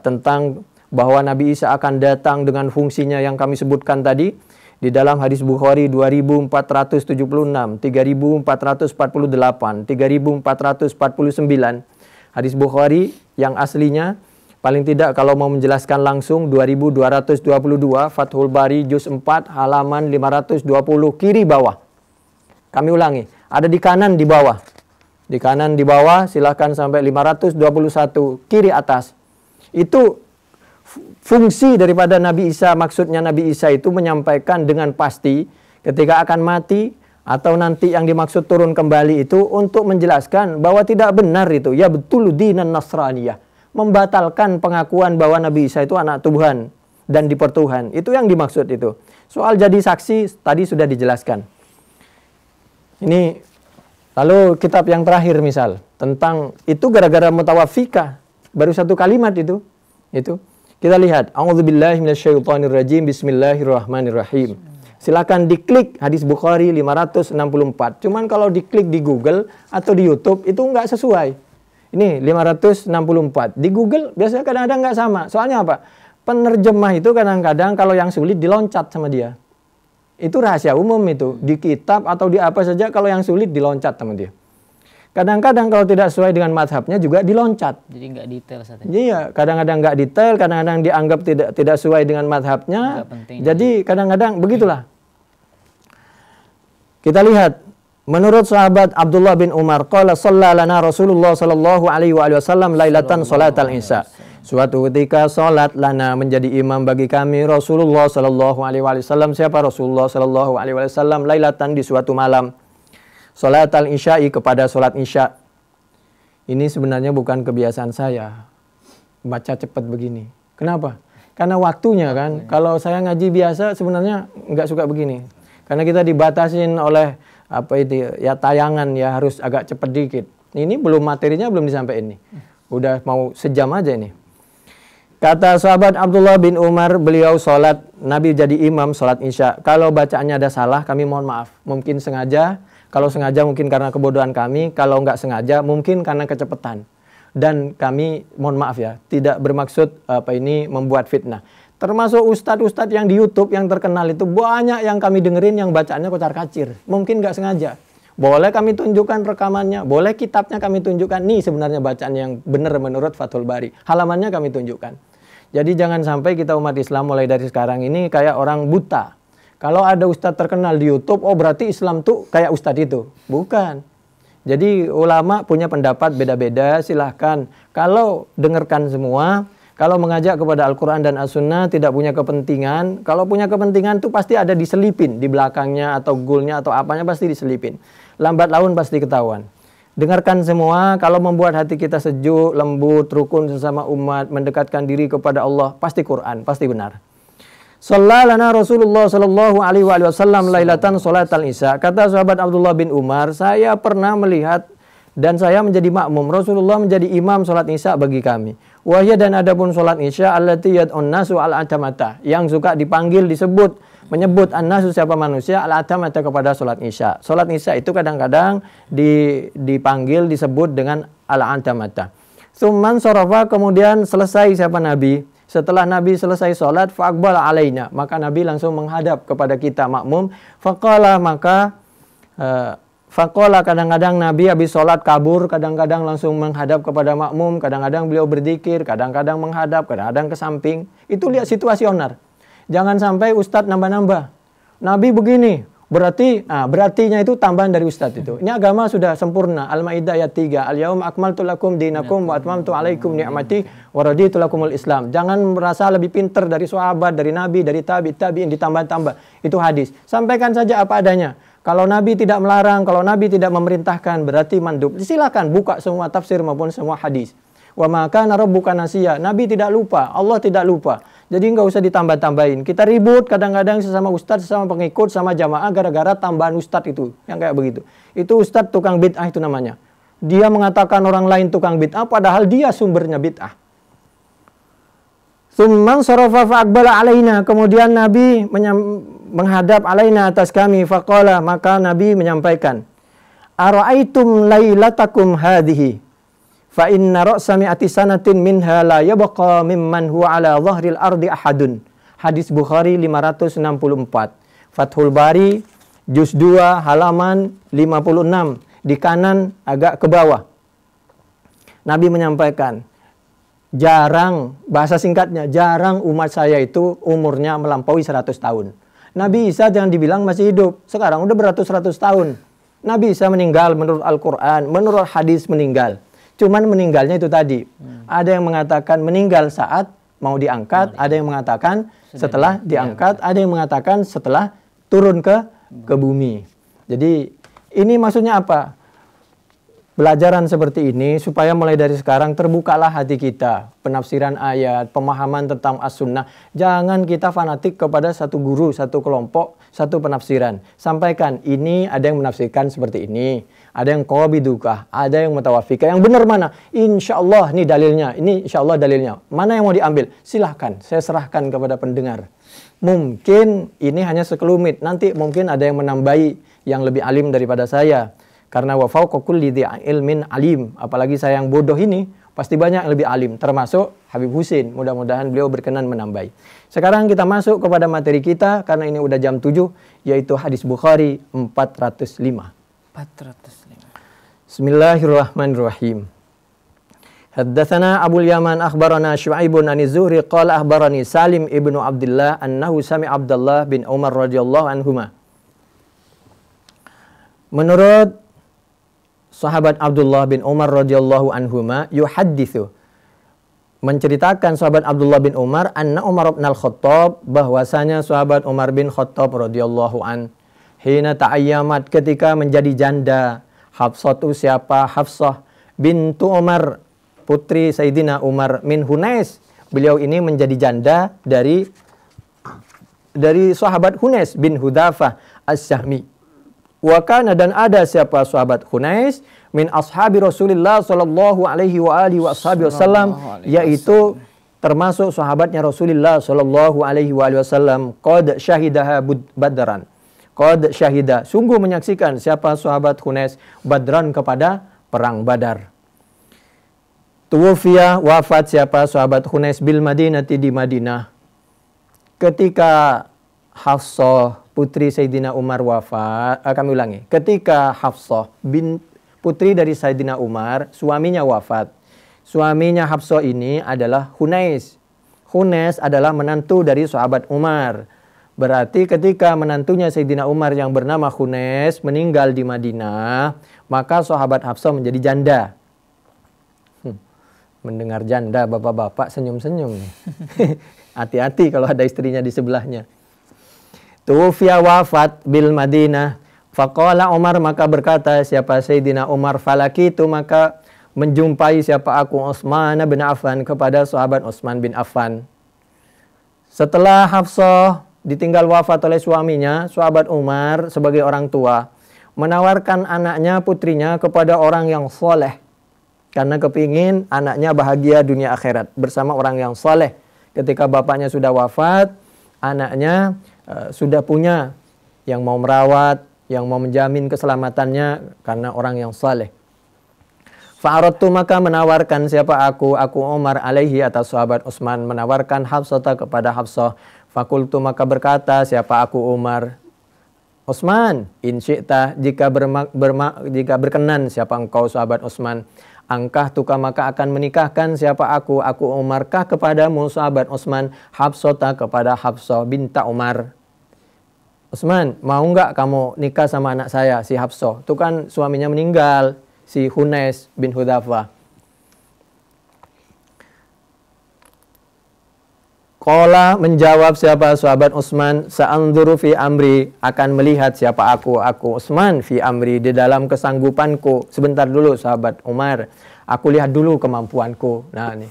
B: tentang bahwa Nabi Isa akan datang dengan fungsinya yang kami sebutkan tadi, di dalam hadis Bukhari 2476, 3448, 3449. Hadis Bukhari yang aslinya paling tidak kalau mau menjelaskan langsung 2222, Fathul Bari juz 4 halaman 520 kiri bawah. Kami ulangi, ada di kanan di bawah. Di kanan di bawah silahkan sampai 521 kiri atas. Itu fungsi daripada Nabi Isa, maksudnya Nabi Isa itu menyampaikan dengan pasti ketika akan mati atau nanti yang dimaksud turun kembali itu untuk menjelaskan bahwa tidak benar itu, ya betul dinan Nasraniyah, membatalkan pengakuan bahwa Nabi Isa itu anak Tuhan dan dipertuhan. Itu yang dimaksud itu. Soal jadi saksi tadi sudah dijelaskan. Ini lalu kitab yang terakhir misal tentang itu gara-gara mutawaffika, baru satu kalimat itu. Kita lihat, a'udzubillahi minasyaitonirrajim, bismillahirrahmanirrahim. Silakan diklik hadis Bukhari 564. Cuman kalau diklik di Google atau di YouTube itu nggak sesuai. Ini 564. Di Google biasanya kadang-kadang nggak sama. Soalnya apa? Penerjemah itu kadang-kadang kalau yang sulit diloncat sama dia. Itu rahasia umum itu. Di kitab atau di apa saja kalau yang sulit diloncat sama dia. Kadang-kadang kalau tidak sesuai dengan mazhabnya juga diloncat.
A: Jadi nggak detail saja.
B: Iya, kadang-kadang nggak detail, kadang-kadang dianggap tidak sesuai dengan mazhabnya. Jadi kadang-kadang begitulah. Kita lihat, menurut sahabat Abdullah bin Umar, qala sallalana Rasulullah sallallahu alaihi wasallam lailatan salatal isya. Suatu ketika salat lana menjadi imam bagi kami Rasulullah sallallahu alaihi wasallam. Siapa Rasulullah sallallahu alaihi wasallam? Lailatan, di suatu malam. Salat al-isya'i, kepada salat isya. Ini sebenarnya bukan kebiasaan saya baca cepat begini. Kenapa? Karena waktunya kan. Kalau saya ngaji biasa sebenarnya nggak suka begini. Karena kita dibatasin oleh apa itu ya, tayangan ya, harus agak cepat dikit. Ini belum, materinya belum disampaikan nih. Udah mau sejam aja ini. Kata sahabat Abdullah bin Umar, beliau sholat, Nabi jadi imam sholat isya. Kalau bacaannya ada salah, kami mohon maaf. Mungkin sengaja, kalau sengaja mungkin karena kebodohan kami, kalau nggak sengaja mungkin karena kecepatan. Dan kami mohon maaf ya, tidak bermaksud membuat fitnah. Termasuk ustadz-ustadz yang di YouTube yang terkenal itu banyak yang kami dengerin yang bacaannya kocar-kacir. Mungkin nggak sengaja. Boleh kami tunjukkan rekamannya, boleh kitabnya kami tunjukkan. Nih sebenarnya bacaan yang benar menurut Fathul Bari. Halamannya kami tunjukkan. Jadi jangan sampai kita umat Islam mulai dari sekarang ini kayak orang buta. Kalau ada ustadz terkenal di YouTube, oh berarti Islam tuh kayak ustadz itu. Bukan. Jadi ulama punya pendapat beda-beda, silahkan. Kalau dengarkan semua, kalau mengajak kepada Al-Quran dan As-Sunnah tidak punya kepentingan, kalau punya kepentingan tuh pasti ada diselipin di belakangnya atau goalnya atau apanya pasti diselipin. Lambat laun pasti ketahuan. Dengarkan semua, kalau membuat hati kita sejuk, lembut, rukun sesama umat, mendekatkan diri kepada Allah, pasti Quran, pasti benar. Sallalana Rasulullah sallallahu alaihi wasallam lailatan salatal isya. Kata sahabat Abdullah bin Umar, saya pernah melihat dan saya menjadi makmum. Rasulullah menjadi imam salat isya bagi kami. Wahya dan adapun salat isya allati yad'un nasu al-atamata, yang suka dipanggil disebut menyebut an-nasu siapa manusia al-atamata kepada salat isya. Salat isya itu kadang-kadang dipanggil disebut dengan al-atamata. Tsumman sarafa, kemudian selesai siapa Nabi. Setelah Nabi selesai salat faqbala alaina, maka Nabi langsung menghadap kepada kita makmum. Faqala, maka faqala, kadang-kadang Nabi habis sholat kabur, kadang-kadang langsung menghadap kepada makmum, kadang-kadang beliau berzikir, kadang-kadang menghadap, kadang-kadang ke samping. Itu lihat situasioner. Jangan sampai ustadz nambah-nambah. Nabi begini, berartinya itu tambahan dari ustadz itu. Ini agama sudah sempurna. Al-Maidah ayat 3. Al-yauma akmaltu lakum dinakum wa atmamtu alaikum ni'mati wa raditu lakumul Islam. Jangan merasa lebih pintar dari sahabat, dari Nabi, dari tabi'in ditambah-tambah. Itu hadis. Sampaikan saja apa adanya. Kalau Nabi tidak melarang, kalau Nabi tidak memerintahkan, berarti mandub. Silakan buka semua tafsir maupun semua hadis. Wa maka rabbuka nasiya. Nabi tidak lupa, Allah tidak lupa. Jadi nggak usah ditambah-tambahin. Kita ribut kadang-kadang sesama ustadz, sesama pengikut, sama jamaah gara-gara tambahan ustadz itu. Yang kayak begitu. Itu ustadz tukang bid'ah itu namanya. Dia mengatakan orang lain tukang bid'ah, padahal dia sumbernya bid'ah. Tsumman sarafa fa'aqbala alaina. Kemudian Nabi menghadap alaina atas kami. Faqala, maka Nabi menyampaikan. Ara'aitum lailatakum hadhihi. Fa inna ra'sa mi'ati sanatin minha la yabqa mimman huwa ala dhahril ardi ahadun. Hadis Bukhari 564. Fathul Bari juz 2 halaman 56. Di kanan agak ke bawah. Nabi menyampaikan, jarang, bahasa singkatnya, jarang umat saya itu umurnya melampaui 100 tahun. Nabi Isa jangan dibilang masih hidup. Sekarang udah beratus-ratus tahun. Nabi Isa meninggal menurut Al-Quran, menurut hadis meninggal. Cuman meninggalnya itu tadi. Ada yang mengatakan meninggal saat mau diangkat, ada yang mengatakan setelah diangkat, ada yang mengatakan setelah turun ke bumi. Jadi ini maksudnya apa? Pelajaran seperti ini supaya mulai dari sekarang terbukalah hati kita. Penafsiran ayat, pemahaman tentang as-sunnah. Jangan kita fanatik kepada satu guru, satu kelompok, satu penafsiran. Sampaikan, ini ada yang menafsirkan seperti ini. Ada yang qawbidukah, ada yang mutawafikah. Yang benar mana? Insya Allah ini dalilnya, ini insya Allah dalilnya. Mana yang mau diambil? Silahkan, saya serahkan kepada pendengar. Mungkin ini hanya sekelumit. Nanti mungkin ada yang menambahi yang lebih alim daripada saya. Karena wa fawqa kulli dzi ilmin alim. Apalagi saya yang bodoh ini, pasti banyak yang lebih alim. Termasuk Habib Husin. Mudah-mudahan beliau berkenan menambahi. Sekarang kita masuk kepada materi kita. Karena ini udah jam 7. Yaitu hadis Bukhari 405. Bismillahirrahmanirrahim. Haddatsana Abul Yaman akhbarana Syu'aibun an Zuhri qala akhbarani Salim ibnu Abdullah annahu sami Abdullah bin Umar radhiyallahu anhuma. Menurut sahabat Abdullah bin Umar radhiyallahu anhuma yuhadditsu, menceritakan sahabat Abdullah bin Umar anna Umar bin Al-Khattab, bahwasanya sahabat Umar bin Khattab radhiyallahu an hina ta'ayyamat, ketika menjadi janda, Hafsah itu siapa? Hafsah bintu Umar, putri Sayyidina Umar min Hunais. Beliau ini menjadi janda dari sahabat Hunais bin Hudzafah As-Sahmi. Wa kana dan ada siapa sahabat Hunais min ashabi Rasulillah sallallahu alaihi wa alihi wasallam, yaitu termasuk sahabatnya Rasulullah sallallahu alaihi wasallam, qad syahidaha badran. Qad syahida, sungguh menyaksikan siapa sahabat Hunais badran kepada perang Badar. Tuwfiya, wafat siapa sahabat Hunais bil Madinati di Madinah. Ketika Hafsah putri Sayyidina Umar wafat, kami ulangi. Ketika Hafsah putri dari Sayyidina Umar, suaminya wafat. Suaminya Hafsah ini adalah Hunais. Hunais adalah menantu dari sahabat Umar. Berarti ketika menantunya Sayyidina Umar yang bernama Hunais meninggal di Madinah, maka sahabat Hafsah menjadi janda. Mendengar janda, bapak-bapak senyum-senyum nih. Hati-hati kalau ada istrinya di sebelahnya. Tuwfiya, wafat bil Madinah. Faqala Umar, maka berkata siapa Sayyidina Umar, falakitu, maka menjumpai siapa aku Utsman bin Affan, kepada sahabat Utsman bin Affan. Setelah Hafsah ditinggal wafat oleh suaminya, sahabat Umar sebagai orang tua menawarkan anaknya, putrinya kepada orang yang soleh. Karena kepingin anaknya bahagia dunia akhirat bersama orang yang soleh. Ketika bapaknya sudah wafat, anaknya sudah punya yang mau merawat, yang mau menjamin keselamatannya karena orang yang soleh. Fa'aradtu, maka menawarkan siapa aku Umar alaihi, atas sahabat Utsman, menawarkan Hafsah kepada Hafsah. Fakultu, maka berkata siapa aku Umar, Utsman, in syi'ta, jika berkenan siapa engkau sahabat Utsman, angkah tuka, maka akan menikahkan siapa aku Umar kah kepadamu sahabat Utsman, Hafsah kepada Hafsah binta Umar. Utsman, mau enggak kamu nikah sama anak saya si Hafsah? Itu kan suaminya meninggal, si Hunais bin Hudzafah. Qala, menjawab siapa sahabat Utsman, sa'anzuru fi amri, akan melihat siapa aku Utsman fi amri, di dalam kesanggupanku. Sebentar dulu sahabat Umar, aku lihat dulu kemampuanku. Nah nih,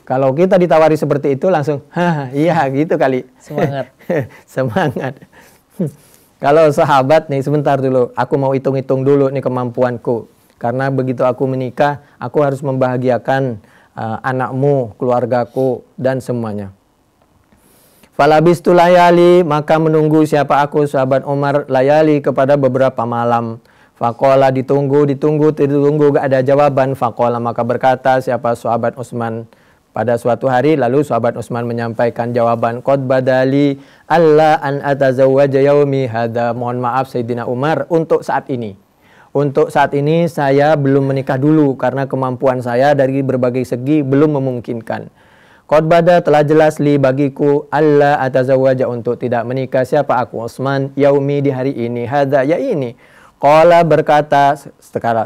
B: kalau kita ditawari seperti itu langsung, iya gitu kali.
A: Semangat.
B: Semangat. Kalau sahabat nih, sebentar dulu, aku mau hitung-hitung dulu nih kemampuanku. Karena begitu aku menikah, aku harus membahagiakan anakmu, keluargaku, dan semuanya. Falabistu layali, maka menunggu siapa aku sahabat Umar layali kepada beberapa malam. Faqala, ditunggu gak ada jawaban. Faqala, maka berkata siapa sahabat Utsman pada suatu hari, lalu sahabat Utsman menyampaikan jawaban, qad badali alla an atazawwaja yaumi hadza, mohon maaf Sayyidina Umar, untuk saat ini saya belum menikah dulu karena kemampuan saya dari berbagai segi belum memungkinkan. Qad bada, telah jelas li bagiku, alla atazawwaja, untuk tidak menikah siapa aku Utsman, yaumi, di hari ini, hadza, ya ini. Qala, berkata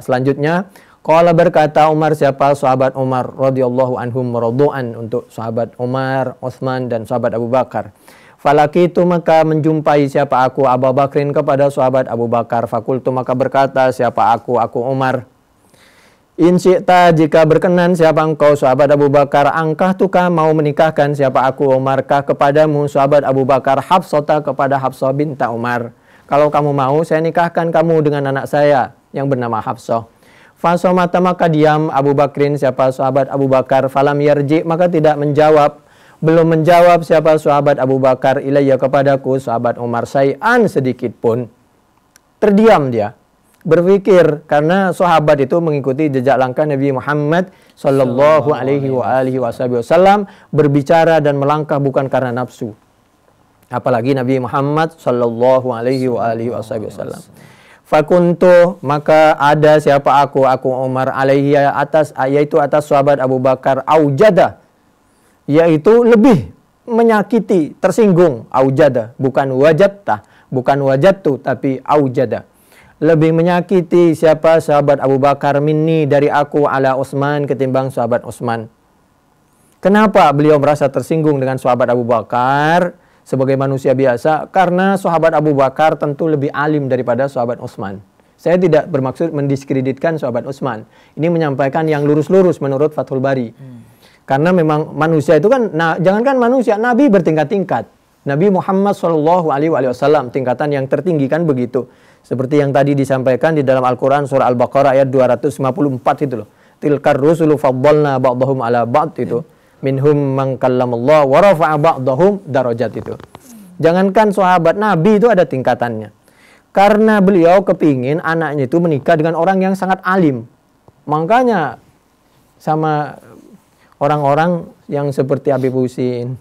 B: selanjutnya, qala, berkata Umar, siapa sahabat Umar radhiyallahu anhum radhu'an, untuk sahabat Umar, Utsman, dan sahabat Abu Bakar. Falakitu, maka menjumpai siapa aku Abu Bakrin, kepada sahabat Abu Bakar. Fakultu, maka berkata siapa aku Umar, in syi'ta, jika berkenan siapa engkau sahabat Abu Bakar, angkah tuka, mau menikahkan siapa aku Umar kah kepadamu sahabat Abu Bakar, Hafsah kepada Hafsah binta Umar. Kalau kamu mau, saya nikahkan kamu dengan anak saya yang bernama Hafsah. Fasomata, maka diam Abu Bakrin siapa sahabat Abu Bakar. Falam yarji, maka tidak menjawab, belum menjawab siapa sahabat Abu Bakar ilayya, kepadaku sahabat Umar, say'an, sedikit pun. Terdiam dia, berpikir, karena sahabat itu mengikuti jejak langkah Nabi Muhammad sallallahu alaihi wasallam, berbicara dan melangkah bukan karena nafsu. Apalagi Nabi Muhammad sallallahu alaihi wasallam. Fakuntu, maka ada siapa aku Umar alaihi, yaitu atas sahabat Abu Bakar, aujada, yaitu lebih menyakiti, tersinggung. Aujada, bukan wajadta, bukan wajadtu, tapi aujada, lebih menyakiti siapa sahabat Abu Bakar minni, dari aku, ala Utsman, ketimbang sahabat Utsman. Kenapa beliau merasa tersinggung dengan sahabat Abu Bakar sebagai manusia biasa? Karena sahabat Abu Bakar tentu lebih alim daripada sahabat Utsman. Saya tidak bermaksud mendiskreditkan sahabat Utsman. Ini menyampaikan yang lurus-lurus menurut Fathul Bari. Karena memang manusia itu kan, jangankan manusia, Nabi bertingkat-tingkat. Nabi Muhammad SAW tingkatan yang tertinggi kan begitu. Seperti yang tadi disampaikan di dalam Al-Quran surah Al-Baqarah ayat 254 itu loh. Tilkar rusulu faddalna ba'dahum ala ba'd itu. Minhum man kallamallah wa rafa'a ba'dahum darajat itu. Jangankan sahabat Nabi itu ada tingkatannya. Karena beliau kepingin anaknya itu menikah dengan orang yang sangat alim. Makanya sama orang-orang yang seperti Habib Husin,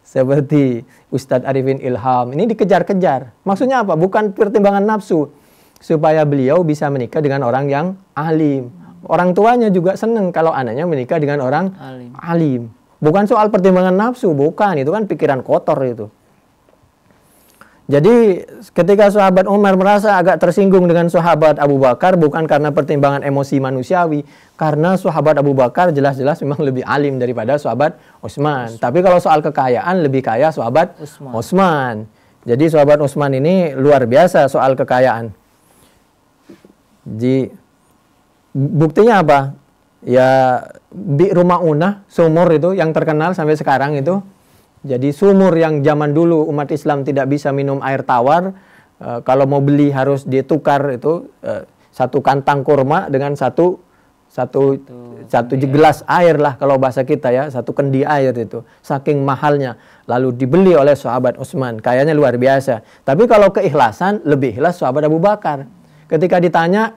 B: seperti Ustadz Arifin Ilham, ini dikejar-kejar. Maksudnya apa? Bukan pertimbangan nafsu. Supaya beliau bisa menikah dengan orang yang alim. Orang tuanya juga senang kalau anaknya menikah dengan orang alim. Bukan soal pertimbangan nafsu, bukan. Itu kan pikiran kotor itu. Jadi ketika sahabat Umar merasa agak tersinggung dengan sahabat Abu Bakar, bukan karena pertimbangan emosi manusiawi, karena sahabat Abu Bakar jelas-jelas memang lebih alim daripada sahabat Utsman. Tapi kalau soal kekayaan, lebih kaya sahabat Utsman. Jadi sahabat Utsman ini luar biasa soal kekayaan. Buktinya apa? Ya Bi'ru Ma'unah, sumur itu yang terkenal sampai sekarang itu. Jadi sumur yang zaman dulu umat Islam tidak bisa minum air tawar, kalau mau beli harus ditukar itu satu kantang kurma dengan satu gelas air lah kalau bahasa kita ya, satu kendi air itu. Saking mahalnya. Lalu dibeli oleh sahabat Utsman. Kayaknya luar biasa. Tapi kalau keikhlasan, lebih ikhlas sahabat Abu Bakar. Ketika ditanya,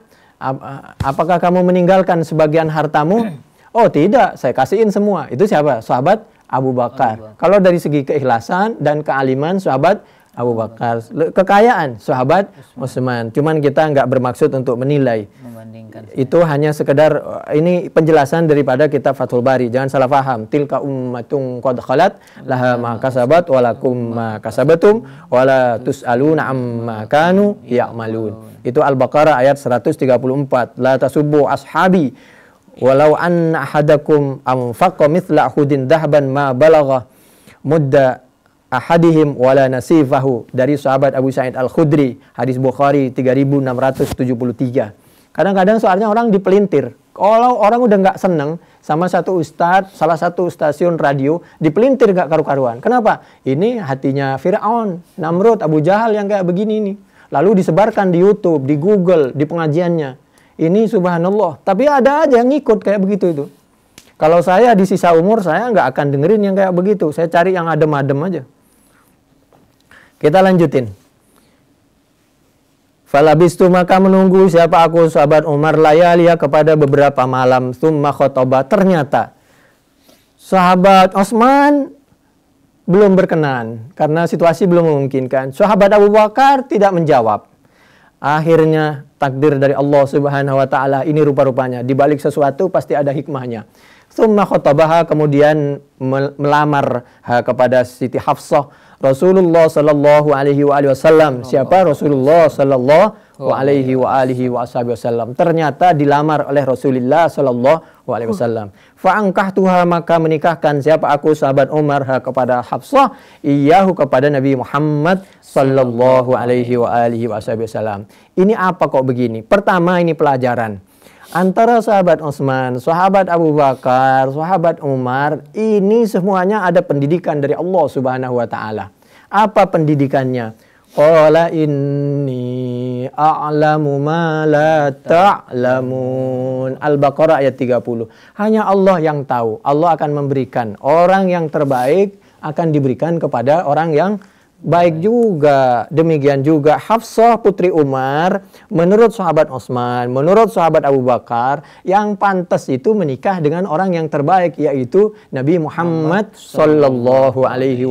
B: apakah kamu meninggalkan sebagian hartamu? Oh tidak, saya kasihin semua. Itu siapa? Sahabat Abu Bakar. Kalau dari segi keikhlasan dan kealiman sahabat Abu Bakar. Kekayaan sahabat Utsman. Cuman kita nggak bermaksud untuk menilai. Itu hanya sekedar ini penjelasan daripada kitab Fathul Bari. Jangan salah paham. Tilka ummatun qad khalat laha ma kasabat wa lakum ma kasabatum wa la tus'aluna amma kanu ya'malun. Itu Al-Baqarah ayat 134. La tasubbu ashabi walau anna ahadakum anfaqa mithla uhudin dhahaban ma balagha mudda ahadihim wala nasifahu. Dari sahabat Abu Sa'id Al-Khudri, hadis Bukhari 3673. Kadang-kadang soalnya orang dipelintir. Kalau orang udah nggak seneng sama satu ustadz, salah satu stasiun radio, dipelintir nggak karu-karuan. Kenapa? Ini hatinya Fir'aun, Namrud, Abu Jahal yang kayak begini nih. Lalu disebarkan di YouTube, di Google, di pengajiannya. Ini subhanallah. Tapi ada aja yang ngikut kayak begitu itu. Kalau saya di sisa umur, saya nggak akan dengerin yang kayak begitu. Saya cari yang adem-adem aja. Kita lanjutin. Falabistu maka menunggu siapa aku sahabat Umar layaliya kepada beberapa malam. Tsumma khotoba. Ternyata sahabat Utsman belum berkenan. Karena situasi belum memungkinkan. Sahabat Abu Bakar tidak menjawab. Akhirnya takdir dari Allah Subhanahu wa taala ini rupa-rupanya di balik sesuatu pasti ada hikmahnya. Tsumma khotabaha kemudian melamar kepada Siti Hafsah Rasulullah sallallahu alaihi wasallam. Siapa? Rasulullah sallallahu alaihi wasallam. Ternyata dilamar oleh Rasulullah sallallahu alaihi wasallam. Fa ankahtuha maka menikahkan siapa aku sahabat Umar kepada Hafsah iyahu kepada Nabi Muhammad sallallahu alaihi wasallam. Ini apa kok begini? Pertama ini pelajaran. Antara sahabat Utsman, sahabat Abu Bakar, sahabat Umar, ini semuanya ada pendidikan dari Allah Subhanahu wa taala. Apa pendidikannya? Qala inni a'lamu ma la ta'lamun. Al-Baqarah ayat 30. Hanya Allah yang tahu. Allah akan memberikan. Orang yang terbaik akan diberikan kepada orang yang baik juga. Demikian juga Hafsah putri Umar, menurut sahabat Utsman, menurut sahabat Abu Bakar, yang pantas itu menikah dengan orang yang terbaik, yaitu Nabi Muhammad sallallahu alaihi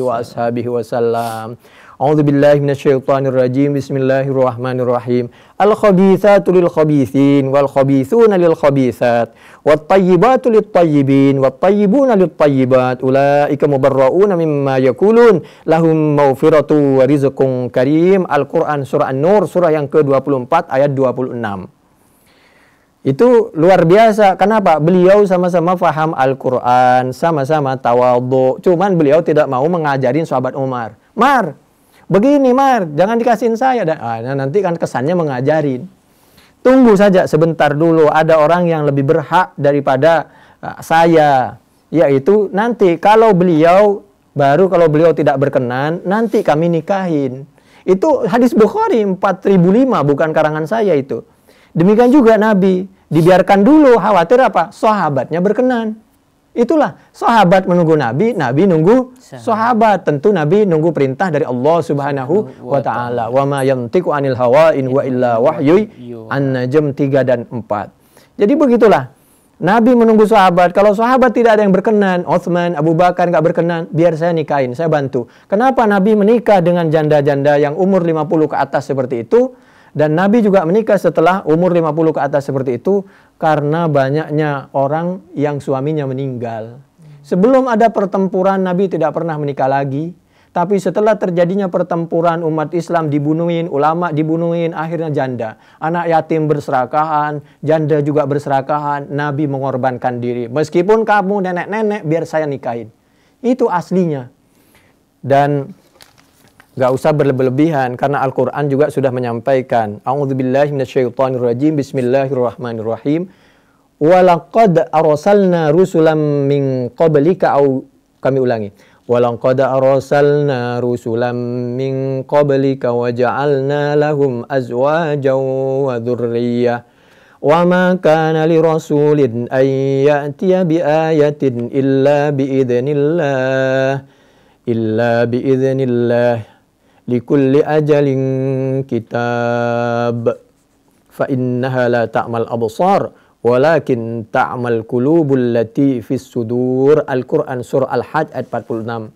B: wasallam. A'udzu billahi minasyaitonir rajim. Bismillahirrahmanirrahim. Al-khabithatu lil khabithin wal khabithuna lil khabithat wat tayyibatu lit tayyibin wat tayyibuna lit tayyibat ulaika mubarrauna mimma yaqulun lahum maghfiratu wa rizqun karim. Al-Qur'an surah An-Nur surah yang ke-24 ayat 26. Itu luar biasa. Kenapa? Beliau sama-sama faham Al-Quran, sama-sama tawadhu. Cuman beliau tidak mau mengajarin sahabat Umar. Mar, begini Mar, jangan dikasihin saya. Nanti kan kesannya mengajarin. Tunggu saja sebentar dulu, ada orang yang lebih berhak daripada saya. Yaitu nanti kalau beliau tidak berkenan, nanti kami nikahin. Itu hadis Bukhari 4005, bukan karangan saya itu. Demikian juga Nabi, dibiarkan dulu, khawatir apa? Sahabatnya berkenan. Itulah, sahabat menunggu Nabi, Nabi nunggu sahabat. Tentu Nabi nunggu perintah dari Allah Subhanahu wa Ta'ala. Wa ma yantiqu anil hawa in wa illa wahyu. An-Najm 3 dan 4. Jadi begitulah. Nabi menunggu sahabat. Kalau sahabat tidak ada yang berkenan, Utsman, Abu Bakar nggak berkenan, biar saya nikahin, saya bantu. Kenapa Nabi menikah dengan janda-janda yang umur 50 ke atas seperti itu? Dan Nabi juga menikah setelah umur 50 ke atas seperti itu karena banyaknya orang yang suaminya meninggal. Sebelum ada pertempuran, Nabi tidak pernah menikah lagi. Tapi setelah terjadinya pertempuran, umat Islam dibunuhin, ulama dibunuhin, akhirnya janda. Anak yatim berserakahan, janda juga berserakahan. Nabi mengorbankan diri. Meskipun kamu nenek-nenek, biar saya nikahin. Itu aslinya. Dan gak usah berlebihan karena Al-Quran juga sudah menyampaikan. A'udzubillahi minasyaitonirrajim. Bismillahirrahmanirrahim. Walaqad arsalna rusulam min qablika, au kami ulangi. Walaqad arsalna rusulam min qablika wa ja'alna lahum azwajan wa dhurriyyah. Wa ma kana li rasulin an ya'tiya bi ayatin illa biidznillah. Likulli ajalin kitab fa innaha la ta'mal absar walakin ta'mal qulubul lati fis sudur. Al-Quran surah Al-Hajj ayat 46.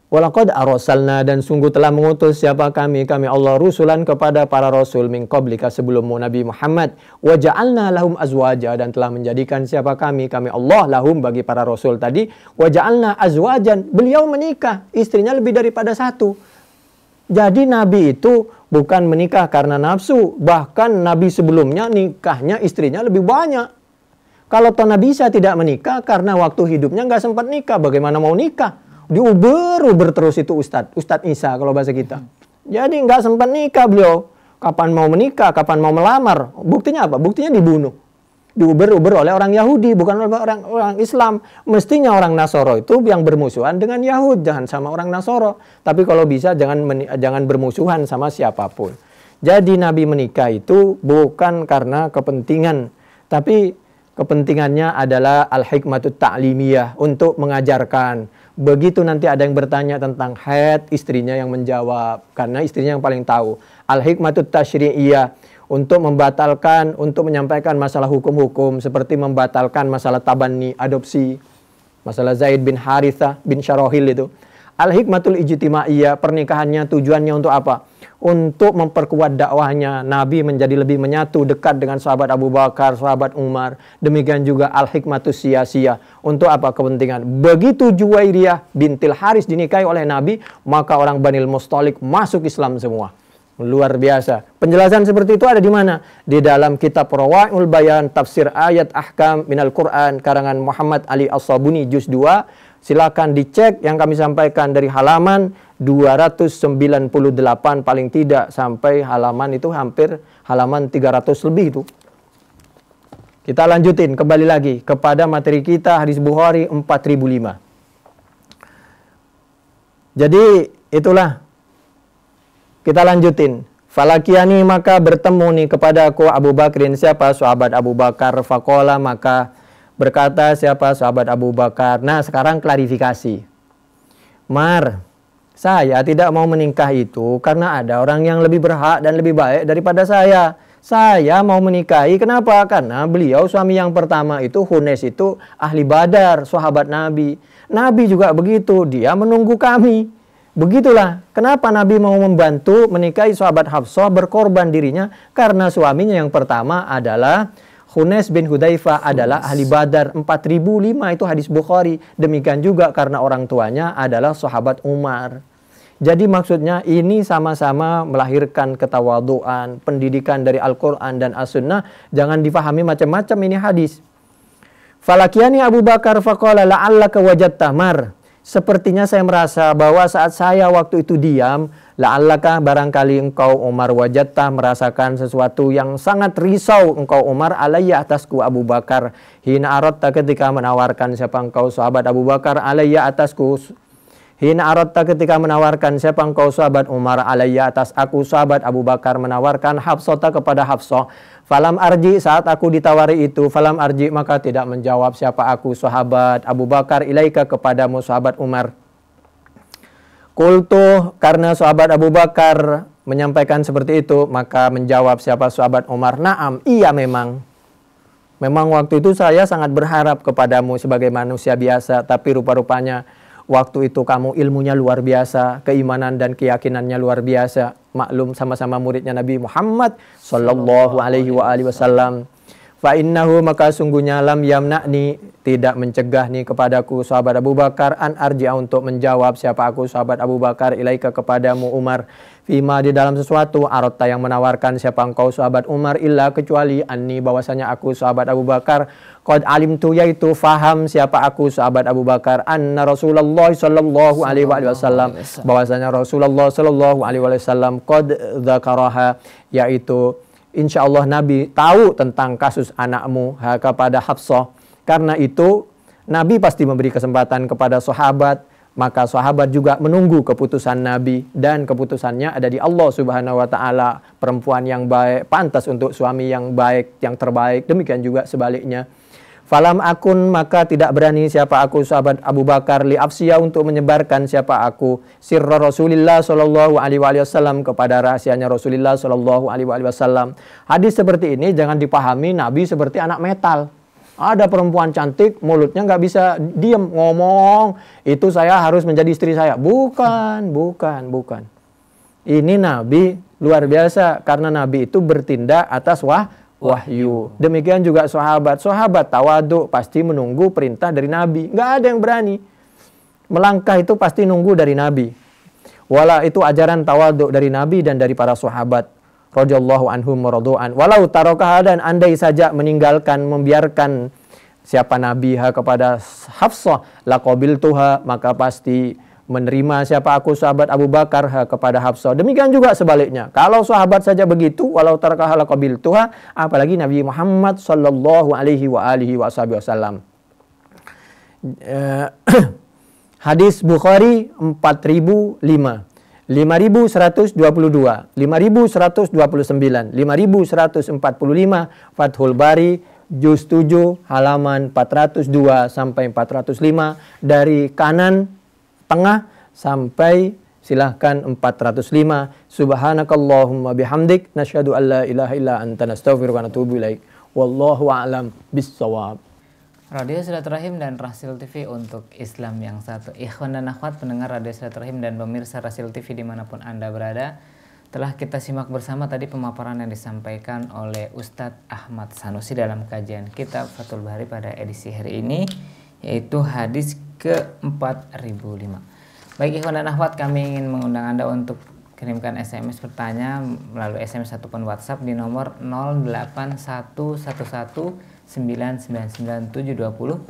B: Walaqad arsalna, dan sungguh telah mengutus siapa kami Allah rusulan kepada para rasul min qablika sebelummu Nabi Muhammad, wa ja'alna lahum azwaja, dan telah menjadikan siapa kami Allah lahum bagi para rasul tadi, wa ja'alna azwajan, beliau menikah, istrinya lebih daripada satu. Jadi Nabi itu bukan menikah karena nafsu. Bahkan Nabi sebelumnya nikahnya istrinya lebih banyak. Kalau Nabi Isa tidak menikah karena waktu hidupnya nggak sempat nikah. Bagaimana mau nikah? Diuber-uber terus itu Ustadz Isa kalau bahasa kita. Jadi nggak sempat nikah beliau. Kapan mau menikah, kapan mau melamar. Buktinya apa? Buktinya dibunuh. Diuber-uber oleh orang Yahudi, bukan oleh orang Islam. Mestinya orang Nasoro itu yang bermusuhan dengan Yahud, jangan sama orang Nasoro. Tapi kalau bisa jangan bermusuhan sama siapapun. Jadi Nabi menikah itu bukan karena kepentingan, tapi kepentingannya adalah al-hikmatut ta'limiyah, untuk mengajarkan. Begitu nanti ada yang bertanya tentang haid, istrinya yang menjawab karena istrinya yang paling tahu. Al-hikmatut tasyri'iyah, untuk membatalkan, untuk menyampaikan masalah hukum-hukum seperti membatalkan masalah tabanni, adopsi, masalah Zaid bin Harithah bin Syarahil itu. Al-hikmatul ijtimaiyah, pernikahannya tujuannya untuk apa? Untuk memperkuat dakwahnya. Nabi menjadi lebih menyatu, dekat dengan sahabat Abu Bakar, sahabat Umar. Demikian juga al-hikmatus siyasiyah. Untuk apa kepentingan? Begitu Juwairiyah bintil Haris dinikahi oleh Nabi, maka orang Banil Mustalik masuk Islam semua. Luar biasa. Penjelasan seperti itu ada di mana? Di dalam kitab Rawaul Bayan, tafsir ayat ahkam minal Quran, karangan Muhammad Ali As-Sabuni, juz 2. Silakan dicek yang kami sampaikan dari halaman 298 paling tidak sampai halaman itu hampir halaman 300 lebih itu. Kita lanjutin kembali lagi kepada materi kita hadis Bukhari 4005. Jadi itulah, kita lanjutin. Falakiani, maka bertemu nih kepada aku Abu Bakrin, siapa? Sahabat Abu Bakar. Faqala, maka berkata siapa? Sahabat Abu Bakar. Nah sekarang klarifikasi. Mar, saya tidak mau menikah itu karena ada orang yang lebih berhak dan lebih baik daripada saya. Saya mau menikahi, kenapa? Karena beliau suami yang pertama itu, Hunes itu ahli Badar, sahabat Nabi. Nabi juga begitu, dia menunggu kami. Begitulah, kenapa Nabi mau membantu menikahi sahabat Hafsah, berkorban dirinya, karena suaminya yang pertama adalah Hunes bin Hudzaifah, adalah ahli Badar. 4005 itu hadis Bukhari. Demikian juga karena orang tuanya adalah sahabat Umar. Jadi maksudnya ini sama-sama melahirkan ketawaduan, pendidikan dari Al-Quran dan As-Sunnah. Jangan difahami macam-macam ini hadis. Falakiani Abu Bakar faqala la'allaka wajadta Mar. Sepertinya saya merasa bahwa saat saya waktu itu diam, la'allaka, barangkali engkau Umar wajadta, merasakan sesuatu yang sangat risau engkau Umar, alayya, atasku Abu Bakar. Hina aratta, ketika menawarkan siapa engkau sahabat Abu Bakar, alayya, atasku. Hina aratta ketika menawarkan siapa engkau sahabat Umar alayya atas aku sahabat Abu Bakar menawarkan Hafsata kepada Hafsah. Falam arji saat aku ditawari itu falam arji maka tidak menjawab siapa aku sahabat Abu Bakar ilaika kepadamu sahabat Umar. Qultu karena sahabat Abu Bakar menyampaikan seperti itu maka menjawab siapa sahabat Umar na'am iya memang. Memang waktu itu saya sangat berharap kepadamu sebagai manusia biasa tapi rupa-rupanya waktu itu kamu ilmunya luar biasa, keimanan dan keyakinannya luar biasa. Maklum sama-sama muridnya Nabi Muhammad sallallahu alaihi wasallam. Fa innahu maka sungguhnya lam yamna'ni tidak mencegah nih kepadaku sahabat Abu Bakar an arji'a untuk menjawab siapa aku sahabat Abu Bakar ilaika kepadamu Umar fima di dalam sesuatu aratta yang menawarkan siapa engkau sahabat Umar illa kecuali anni bahwasanya aku sahabat Abu Bakar qad alimtu yaitu faham siapa aku sahabat Abu Bakar anna Rasulullah sallallahu alaihi wasallam bahwasanya Rasulullah sallallahu alaihi wasallam qad dzakaraha yaitu insyaallah Nabi tahu tentang kasus anakmu kepada Hafsah. Karena itu Nabi pasti memberi kesempatan kepada sahabat, maka sahabat juga menunggu keputusan Nabi dan keputusannya ada di Allah Subhanahu wa taala. Perempuan yang baik pantas untuk suami yang baik, yang terbaik. Demikian juga sebaliknya. Falam akun maka tidak berani siapa aku sahabat Abu Bakar li afsiya untuk menyebarkan siapa aku sirra Rasulillah sallallahu alaihi wasallam kepada rahasianya Rasulullah sallallahu alaihi wasallam. Hadis seperti ini jangan dipahami Nabi seperti anak metal. Ada perempuan cantik mulutnya nggak bisa diam ngomong itu saya harus menjadi istri saya. Bukan. Ini Nabi luar biasa karena Nabi itu bertindak atas wahyu. Demikian juga sahabat tawadu pasti menunggu perintah dari Nabi. Nggak ada yang berani. Melangkah itu pasti nunggu dari Nabi. Wala itu ajaran tawadu dari Nabi dan dari para sahabat. Radhiyallahu anhum maradu'an. Walau tarokah dan andai saja meninggalkan, membiarkan siapa Nabi kepada Hafsah. Laqabil tuha maka pasti menerima siapa aku sahabat Abu Bakar kepada Hafsah. Demikian juga sebaliknya. Kalau sahabat saja begitu, walau tarakaha laqabil tuha, apalagi Nabi Muhammad sallallahu alaihi wasallam. Hadis Bukhari 4005, 5122, 5129, 5145, Fathul Bari juz 7 halaman 402 sampai 405 dari kanan tengah sampai silahkan 405. Subhanakallahumma bihamdik nasyhadu an la ilaha illa anta nastaghfiruka wa natubu ilaik. Wallahu a'lam bissawab.
A: Radio Silaturahim dan Rasil TV untuk Islam yang satu. Ikhwan dan akhwat pendengar Radio Silaturahim dan pemirsa Rasil TV dimanapun Anda berada, telah kita simak bersama tadi pemaparan yang disampaikan oleh Ustadz Ahmad Sanusi dalam kajian Kitab Fathul Bari pada edisi hari ini, yaitu hadis ke-4005. Baik ikhwan dan akhwat, kami ingin mengundang Anda untuk kirimkan SMS bertanya melalui SMS ataupun WhatsApp di nomor 0811999720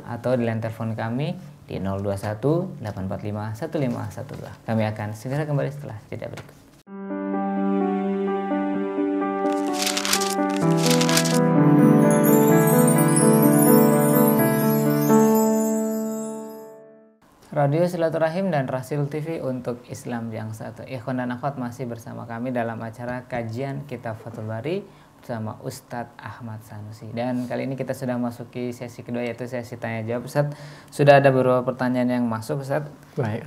A: atau di line telepon kami di 0218451512. Kami akan segera kembali setelah jeda berikut. Radio Silaturahim dan Rasil TV untuk Islam yang satu. Ikhwan dan akhwat masih bersama kami dalam acara kajian Kitab Fathul Bari bersama Ustadz Ahmad Sanusi. Dan kali ini kita sudah masuki sesi kedua, yaitu sesi tanya jawab. Ustadz, sudah ada beberapa pertanyaan yang masuk, Ustadz.
B: Baik.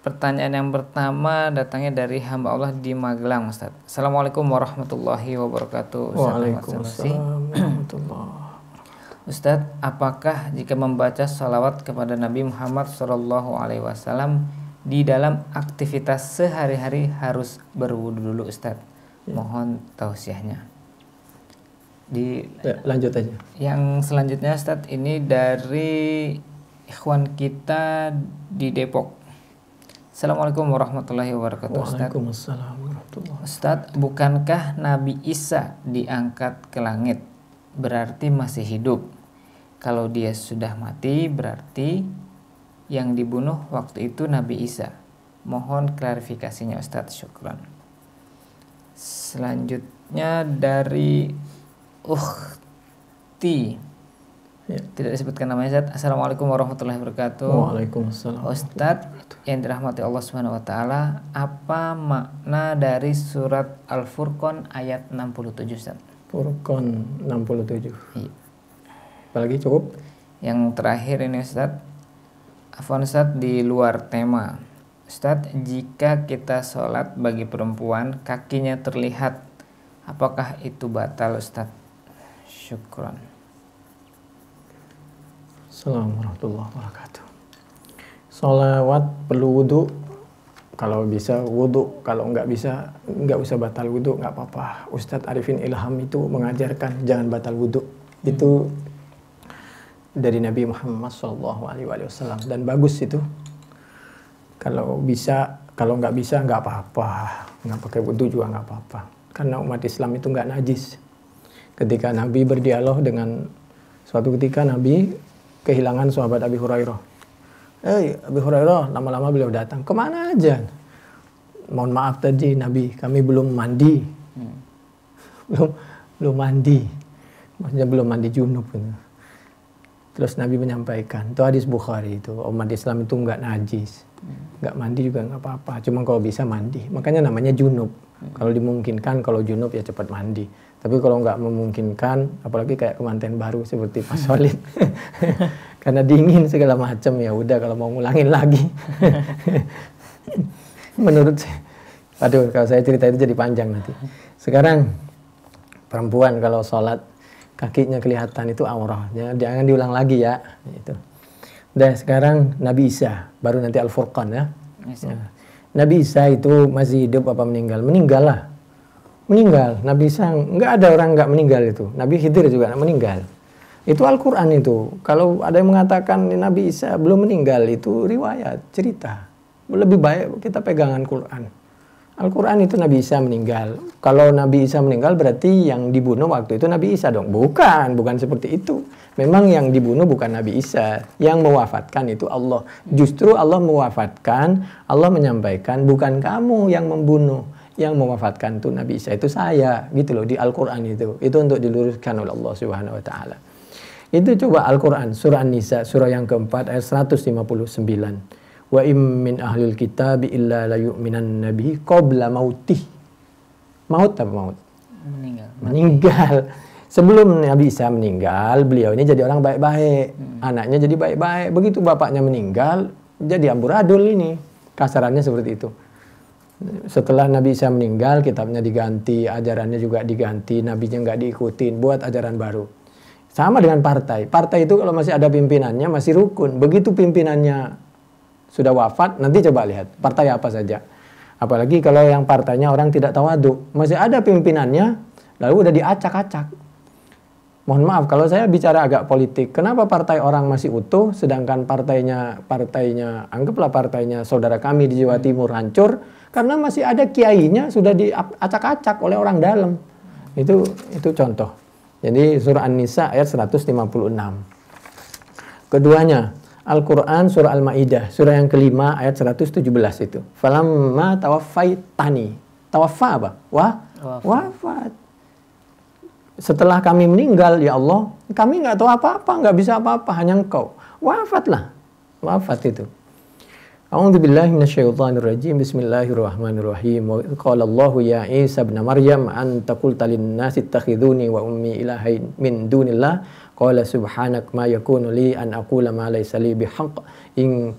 A: Pertanyaan yang pertama datangnya dari hamba Allah di Magelang, Ustadz. Assalamualaikum warahmatullahi wabarakatuh.
B: Waalaikumsalam warahmatullahi.
A: Ustadz, apakah jika membaca salawat kepada Nabi Muhammad SAW di dalam aktivitas sehari-hari harus berwudu dulu, Ustadz? Mohon tausiahnya.
B: Lanjut aja.
A: Yang selanjutnya, Ustadz, ini dari ikhwan kita di Depok. Assalamualaikum warahmatullahi wabarakatuh, Ustadz.
B: Waalaikumsalam warahmatullahi.
A: Ustadz, bukankah Nabi Isa diangkat ke langit? Berarti masih hidup. Kalau dia sudah mati berarti yang dibunuh waktu itu Nabi Isa. Mohon klarifikasinya, Ustadz. Syukran. Selanjutnya dari Ukhti.
B: Ya.
A: Tidak disebutkan namanya Ustaz. Assalamualaikum warahmatullahi wabarakatuh.
B: Waalaikumsalam.
A: Ustaz yang dirahmati Allah Subhanahu wa taala, apa makna dari surat Al-Furqan ayat 67 Ustaz?
B: Furqan 67.
A: Iya.
B: Apalagi cukup?
A: Yang terakhir ini Ustaz. Afwan Ustaz, di luar tema. Ustaz, jika kita sholat bagi perempuan kakinya terlihat, apakah itu batal Ustaz? Syukran.
B: Assalamualaikum warahmatullahi wabarakatuh. Sholawat perlu wudhu. Kalau bisa wudhu, kalau nggak bisa nggak usah batal wudhu, nggak apa-apa. Ustadz Arifin Ilham itu mengajarkan jangan batal wudhu. Itu dari Nabi Muhammad SAW dan bagus itu. Kalau bisa, kalau nggak bisa nggak apa-apa, nggak pakai wudhu juga nggak apa-apa. Karena umat Islam itu nggak najis. Ketika Nabi berdialog dengan suatu ketika Nabi kehilangan sahabat Abi Hurairah. Abi Hurairah, lama-lama beliau datang. Kemana aja? Mohon maaf tadi Nabi, kami belum mandi. Belum mandi. Maksudnya belum mandi junub. Terus Nabi menyampaikan, itu hadis Bukhari itu, umat Islam itu nggak najis. Nggak mandi juga nggak apa-apa, cuma kalau bisa mandi. Makanya namanya junub. Kalau dimungkinkan, kalau junub ya cepat mandi. Tapi kalau nggak memungkinkan, apalagi kayak kemanten baru seperti Pak Solid, karena dingin segala macam, ya udah kalau mau ngulangin lagi. Menurut saya, aduh kalau saya cerita itu jadi panjang nanti. Sekarang perempuan kalau sholat kakinya kelihatan itu aurahnya, jangan diulang lagi ya. Itu. Dan sekarang Nabi Isa, baru nanti Al-Furqan ya. Ya. Nabi Isa itu masih hidup apa meninggal? Meninggal lah. Meninggal. Nabi Isa, nggak ada orang nggak meninggal itu. Nabi Khidir juga meninggal. Itu Al-Quran itu. Kalau ada yang mengatakan Nabi Isa belum meninggal, itu riwayat, cerita. Lebih baik kita pegangan Quran. Al-Quran itu Nabi Isa meninggal. Kalau Nabi Isa meninggal berarti yang dibunuh waktu itu Nabi Isa dong. Bukan seperti itu. Memang yang dibunuh bukan Nabi Isa. Yang mewafatkan itu Allah. Justru Allah mewafatkan, Allah menyampaikan bukan kamu yang membunuh. Yang mewafatkan itu Nabi Isa, itu saya. Gitu loh di Al-Quran itu. Itu untuk diluruskan oleh Allah Subhanahu wa taala. Itu coba Al-Quran surah An-Nisa surah yang keempat ayat 159. Wa im min ahlil kitab illa la yu'minan nabihi qabla mautih. Maut apa maut? Meninggal. Sebelum Nabi Isa meninggal, beliau ini jadi orang baik-baik. Anaknya jadi baik-baik. Begitu bapaknya meninggal, jadi amburadul ini. Kasarannya seperti itu. Setelah Nabi Isa meninggal, kitabnya diganti, ajarannya juga diganti, nabinya nggak diikutin, buat ajaran baru. Sama dengan partai. Partai itu kalau masih ada pimpinannya, masih rukun. Begitu pimpinannya sudah wafat, nanti coba lihat partai apa saja. Apalagi kalau yang partainya orang tidak tawadu, masih ada pimpinannya, lalu udah diacak-acak. Mohon maaf kalau saya bicara agak politik. Kenapa partai orang masih utuh, sedangkan partainya anggaplah partainya saudara kami di Jawa Timur hancur, karena masih ada kiainya sudah diacak-acak oleh orang dalam. Itu contoh. Jadi surah An-Nisa ayat 156. Keduanya Al-Quran surah Al-Ma'idah, surah yang kelima ayat 117 itu. Falamma tawaffaitani. Tawaffa apa? Wafat. Setelah kami meninggal, ya Allah, kami nggak tahu apa-apa, nggak bisa apa-apa, hanya Engkau. Wafatlah. Wafat itu. A'udzubillahi minasyaitonirrajim. Bismillahirrahmanirrahim. Wa qala Allahu ya Isa ibn Maryam anta qulta lin-nasi ittakhiduni wa ummi ilahain min dunillah. Qala subhanak ma yakunu li an aqula ma laysa li bihaqq in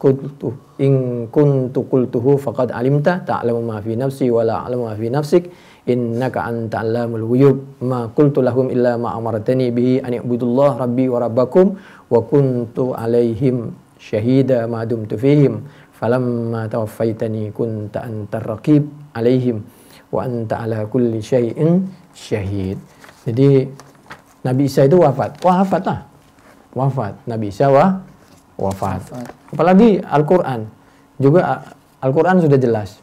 B: kuntu qultuhu faqad alimta ta'lamu ma fi nafsi wa la a'lamu ma fi nafsik innaka anta 'allamul ghuyub ma qultu lahum illa ma amartani bihi an i'budullaha rabbi wa rabbakum wa kuntu 'alaihim syahida ma dumtu fihim falamma tawaffaitani kunta antar raqib 'alaihim wa anta 'ala kulli syai'in syahid. Jadi Nabi Isa itu wafat. Wafat. Nabi Isa wafat. Apalagi Al-Quran. Juga Al-Quran sudah jelas.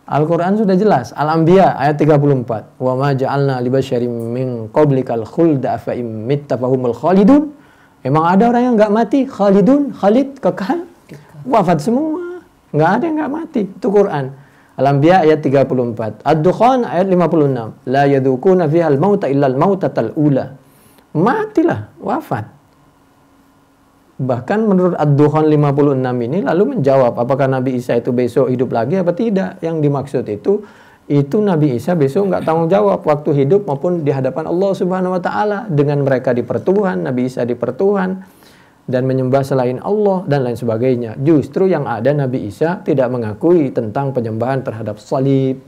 B: Al-Quran sudah jelas. Al-Anbiya ayat 34. Wa ma ja'alna li basyarin min qablikal khulda afa im mitta fahumul khalidun. Emang ada orang yang enggak mati? Khalidun, khalid, kekal. Wafat semua. Enggak ada yang enggak mati. Itu Quran. Al-Anbiya ayat 34. Ad-Dukhan ayat 56. La yadukuna fiha al-mauta illa al-mautatal ula. Matilah, wafat. Bahkan menurut Ad-Dukhan 56 ini lalu menjawab apakah Nabi Isa itu besok hidup lagi apa tidak. Yang dimaksud itu Nabi Isa besok nggak tanggung jawab waktu hidup maupun di hadapan Allah Subhanahu wa taala. Dengan mereka dipertuhan, Nabi Isa dipertuhan dan menyembah selain Allah dan lain sebagainya. Justru yang ada Nabi Isa tidak mengakui tentang penyembahan terhadap salib,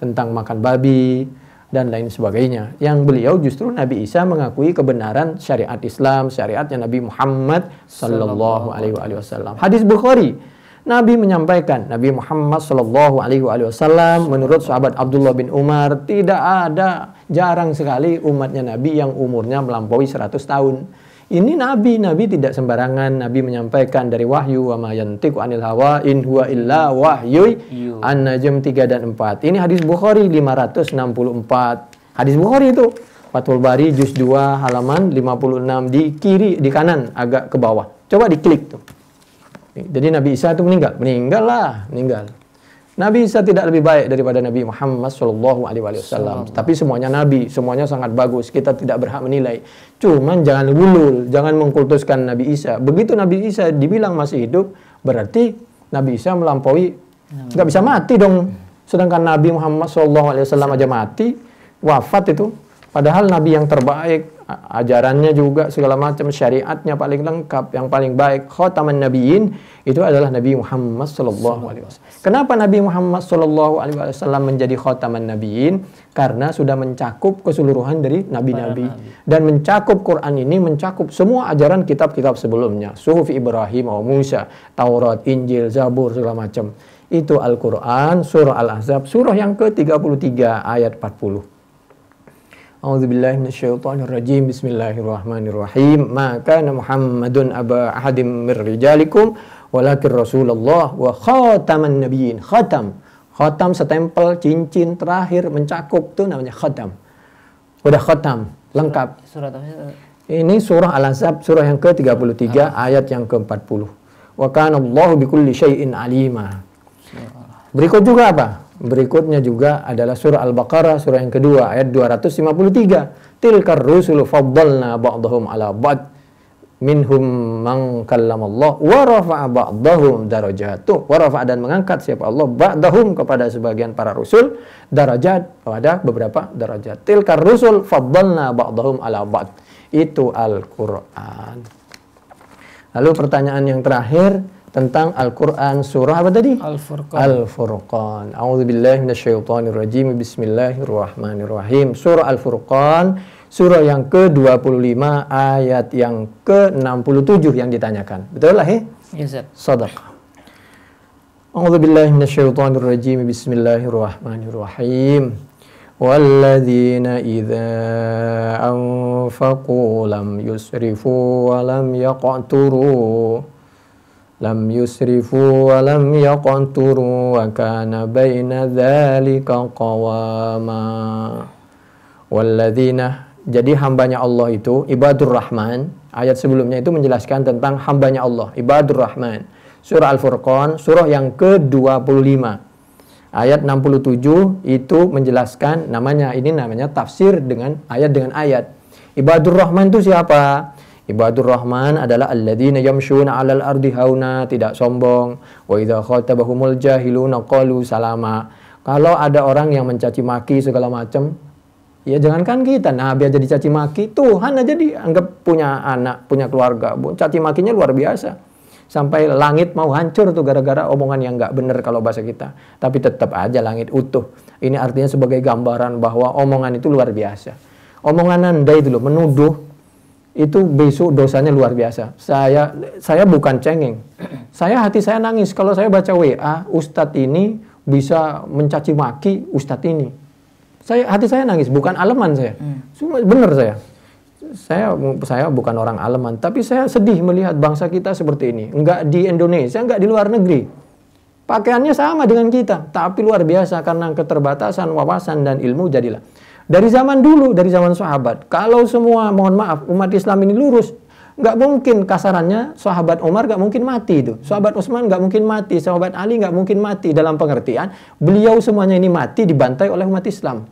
B: tentang makan babi dan lain sebagainya. Yang beliau justru Nabi Isa mengakui kebenaran syariat Islam, syariatnya Nabi Muhammad sallallahu alaihi wasallam. Hadis Bukhari, Nabi menyampaikan, Nabi Muhammad sallallahu alaihi wasallam menurut sahabat Abdullah bin Umar, tidak ada, jarang sekali umatnya Nabi yang umurnya melampaui 100 tahun. Ini Nabi tidak sembarangan. Nabi menyampaikan dari wahyu, wa ma yantiqu anil hawa in huwa illa wahyu. An-Najm 3 dan 4. Ini hadis Bukhari 564. Hadis Bukhari itu Fathul Bari juz 2 halaman 56 di kiri, di kanan agak ke bawah. Coba diklik tuh. Jadi Nabi Isa itu meninggal. Nabi Isa tidak lebih baik daripada Nabi Muhammad Shallallahu Alaihi Wasallam. Tapi semuanya Nabi, semuanya sangat bagus. Kita tidak berhak menilai. Cuman jangan gulul, jangan mengkultuskan Nabi Isa. Begitu Nabi Isa dibilang masih hidup, berarti Nabi Isa melampaui, nggak bisa mati dong. Sedangkan Nabi Muhammad Shallallahu Alaihi Wasallam aja mati, wafat itu. Padahal Nabi yang terbaik, ajarannya juga segala macam, syariatnya paling lengkap, yang paling baik, khataman nabiyyin itu adalah Nabi Muhammad sallallahu alaihi wasallam. Kenapa Nabi Muhammad sallallahu alaihi wasallam menjadi khataman nabiyyin? Karena sudah mencakup keseluruhan dari nabi-nabi dan mencakup Quran ini mencakup semua ajaran kitab-kitab sebelumnya. Suhuf Ibrahim, Musa, Taurat, Injil, Zabur segala macam. Itu Al-Qur'an, surah Al-Ahzab, surah yang ke-33 ayat 40. A'udzubillahi minasyaitonirrajim. Bismillahirrahmanirrahim. Ma kana Muhammadun aba ahadim mir rijalikum walakin Rasulullah wa khataman nabiyyin. Khatam setempel, cincin terakhir mencakup tuh namanya khatam. Udah khatam, lengkap.
A: Surat apa?
B: Ini surah Al-Ahzab, surah yang ke-33 ayat yang ke-40. Wa kana Allahu bikulli syai'in alima. Berikut juga apa? Berikutnya juga adalah surah Al-Baqarah, surah yang kedua, ayat 253. Tilkar rusulu faddalna ba'dahum ala ba'd. Minhum man kallamallah wa rafa'a ba'dahum darajatuh. Wa rafa'a dan mengangkat siapa Allah ba'dahum kepada sebagian para rasul darajat, pada beberapa darajat. Tilkar rusul faddalna ba'dahum ala ba'd. Itu Al-Qur'an. Lalu pertanyaan yang terakhir tentang Al-Quran, surah apa tadi?
A: Al-Furqan.
B: Al-Furqan. A'udzubillahi minasyaitonirrajim. Bismillahirrahmanirrahim. Surah Al-Furqan, surah yang ke-25 ayat yang ke-67 yang ditanyakan. Betul lah ya?
A: Yes,
B: Shadaq. A'udzubillahi minasyaitonirrajim. Bismillahirrahmanirrahim. Walladzina idza anfaqu lam yusrifu wa lam yaqturu. Lam yusrifu wa lam yaqturu wa kana baina dzalika qawama. Walladzina, jadi hambanya Allah itu ibadur rahman. Ayat sebelumnya itu menjelaskan tentang hambanya Allah, ibadur rahman. Surah Al-Furqan, surah yang ke-25. Ayat 67 itu menjelaskan namanya tafsir dengan ayat. Ibadur rahman itu siapa? Ibadur Rahman adalah alladzina yamshuna 'alal ardi hauna, tidak sombong. Wa idza khatabahumul jahiluna qalu salama. Kalau ada orang yang mencaci maki segala macam, ya jangankan kita, Nabi aja dicaci maki, Tuhan aja dianggap punya anak, punya keluarga. Caci makinya luar biasa. Sampai langit mau hancur tuh gara-gara omongan yang enggak benar kalau bahasa kita. Tapi tetap aja langit utuh. Ini artinya sebagai gambaran bahwa omongan itu luar biasa. Omongan Anda itu loh, menuduh, itu besok dosanya luar biasa. Saya bukan cengeng. Hati saya nangis kalau saya baca WA, Ustadz ini bisa mencaci maki Ustadz ini. Hati saya nangis, bukan aleman saya. Bener saya bukan orang aleman, tapi saya sedih melihat bangsa kita seperti ini. Enggak di Indonesia, enggak di luar negeri. Pakaiannya sama dengan kita, tapi luar biasa karena keterbatasan wawasan dan ilmu jadilah. Dari zaman dulu, dari zaman sahabat, kalau semua, mohon maaf, umat Islam ini lurus, nggak mungkin kasarannya, sahabat Umar nggak mungkin mati itu. Sahabat Utsman nggak mungkin mati, sahabat Ali nggak mungkin mati. Dalam pengertian, beliau semuanya ini mati dibantai oleh umat Islam.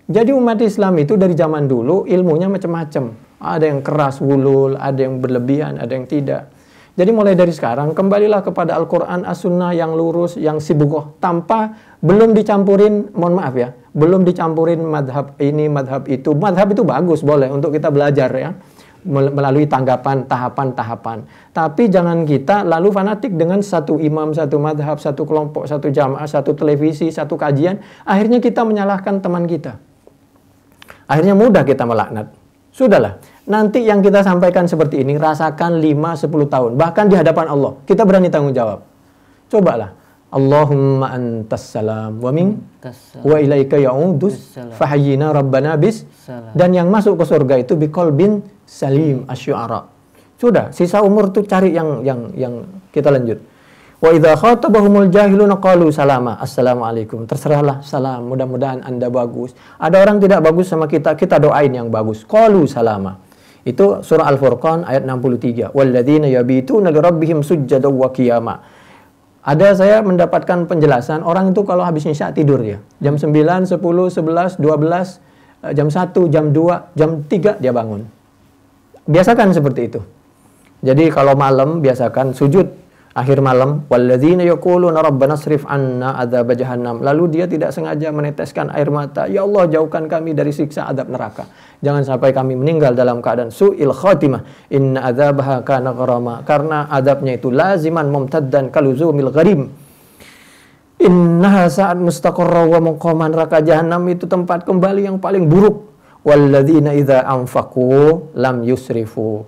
B: Jadi umat Islam itu dari zaman dulu ilmunya macam-macam. Ada yang keras wulul, ada yang berlebihan, ada yang tidak. Jadi mulai dari sekarang kembalilah kepada Al-Quran As-Sunnah yang lurus, yang sibukoh, tanpa belum dicampurin, mohon maaf ya, belum dicampurin madhab ini, madhab itu. Madhab itu bagus, boleh untuk kita belajar ya, melalui tanggapan, tahapan-tahapan. Tapi jangan kita lalu fanatik dengan satu imam, satu madhab, satu kelompok, satu jamaah, satu televisi, satu kajian. Akhirnya kita menyalahkan teman kita. Akhirnya mudah kita melaknat. Sudahlah, nanti yang kita sampaikan seperti ini, rasakan 5-10 tahun. Bahkan di hadapan Allah, kita berani tanggung jawab. Cobalah. Allahumma antas salam wa min wa ilaika ya'udus fahayyina rabbana bis. Dan yang masuk ke surga itu biqalbin salim asy-syu'ara. Sudah, sisa umur tuh cari yang kita lanjut. Wa idza khatabahumul jahiluna qalu salama. Assalamualaikum. Terserahlah, salam. Mudah-mudahan Anda bagus. Ada orang tidak bagus sama kita, kita doain yang bagus. Qalu salama. Itu surah Al-Furqan ayat 63. Walladzina yabituna lirabbihim sujjadan wa qiyama. Ada saya mendapatkan penjelasan, orang itu kalau habis isya tidur ya. Jam 9, 10, 11, 12, jam 1, jam 2, jam 3 dia bangun. Biasakan seperti itu. Jadi kalau malam biasakan sujud akhir malam, walladzina yaquluna rabbana srif anna adzab jahannam. Lalu dia tidak sengaja meneteskan air mata, ya Allah jauhkan kami dari siksa azab neraka. Jangan sampai kami meninggal dalam keadaan su'il khatimah. Inna adzabaha kana gharama. Karena azabnya itu laziman mumtaddan kaluzumil gharim. Innaha sa'at mustaqarra wa muqaman. Neraka jahannam itu tempat kembali yang paling buruk. Walladzina idza anfaqu lam yusrifu.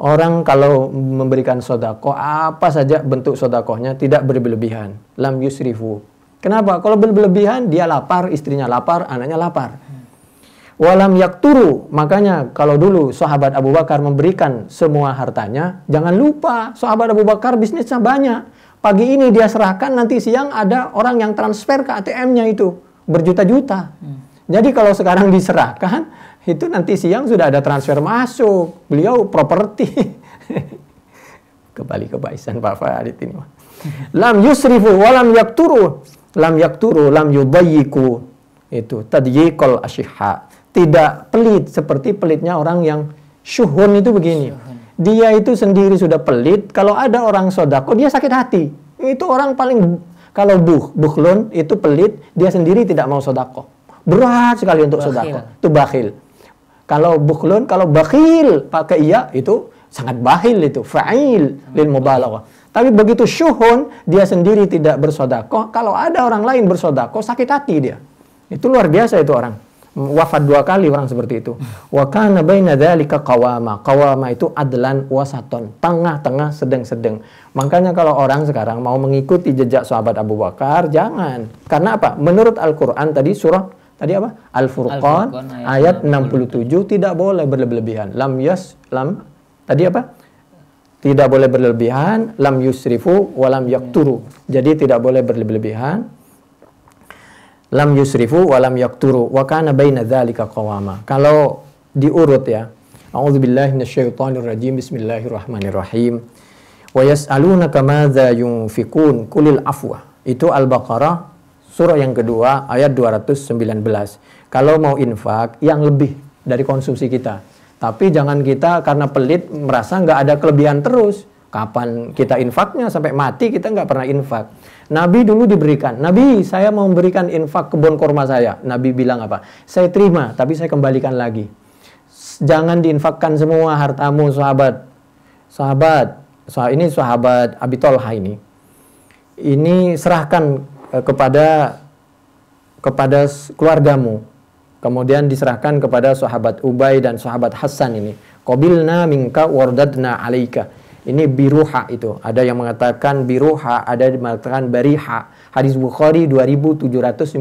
B: Orang kalau memberikan sodakoh, apa saja bentuk sodakohnya tidak berlebihan. Lam yusrifu. Kenapa? Kalau berlebihan, dia lapar, istrinya lapar, anaknya lapar. Walam yakturu. Makanya kalau dulu sahabat Abu Bakar memberikan semua hartanya, jangan lupa sahabat Abu Bakar bisnisnya banyak. Pagi ini dia serahkan, nanti siang ada orang yang transfer ke ATM-nya itu. Berjuta-juta. Jadi kalau sekarang diserahkan, itu nanti siang sudah ada transfer masuk. Beliau properti. Kembali ke baisan Pak Farid ini. Lam yusrifu walam yakturu. Lam yakturu, lam yubayyiku. Itu tadyiqal asyihha. Tidak pelit seperti pelitnya orang yang syuhun itu begini. Dia itu sendiri sudah pelit. Kalau ada orang sodako, dia sakit hati. Itu orang paling, kalau bukhlun itu pelit, dia sendiri tidak mau sodako. Berat sekali untuk sodako. Itu bakhil. Kalau bukhlun, kalau bakhil pakai iya, itu sangat bakhil itu. Fa'il lil mubalaghah. Tapi begitu syuhun, dia sendiri tidak bersodakoh. Kalau ada orang lain bersodakoh, sakit hati dia. Itu luar biasa itu orang. Wafat 2 kali orang seperti itu. Wa kana baina dzalika qawama. Qawama itu adlan wasaton. Tengah-tengah, sedang-sedang. Makanya kalau orang sekarang mau mengikuti jejak sahabat Abu Bakar, jangan. Karena apa? Menurut Al-Quran tadi surah tadi apa? Al-Furqan ayat 67 tidak boleh berlebihan. Tadi apa? Tidak boleh berlebihan, lam yusrifu wa lam yakturu. Jadi tidak boleh berlebihan. Lam yusrifu wa lam yakturu wa kana baina dzalika qawama. Kalau diurut ya. A'udzubillahi minasyaitonir rajim. Bismillahirrahmanirrahim. Wa yas'alunaka madza yunfikun qulil afwa. Itu Al-Baqarah surah yang kedua, ayat 219. Kalau mau infak, yang lebih dari konsumsi kita. Tapi jangan kita karena pelit merasa nggak ada kelebihan terus. Kapan kita infaknya? Sampai mati kita nggak pernah infak. Nabi dulu diberikan. Nabi, saya mau memberikan infak kebun kurma saya. Nabi bilang apa? Saya terima, tapi saya kembalikan lagi. Jangan diinfakkan semua hartamu, sahabat. Ini sahabat Abi Thalha ini. Ini serahkan kepada keluargamu. Kemudian diserahkan kepada sahabat Ubay dan sahabat Hasan ini. Qabilna minka wardadna alaika. Ini biruha itu. Ada yang mengatakan biruha, ada yang mengatakan bariha. Hadis Bukhari 2758.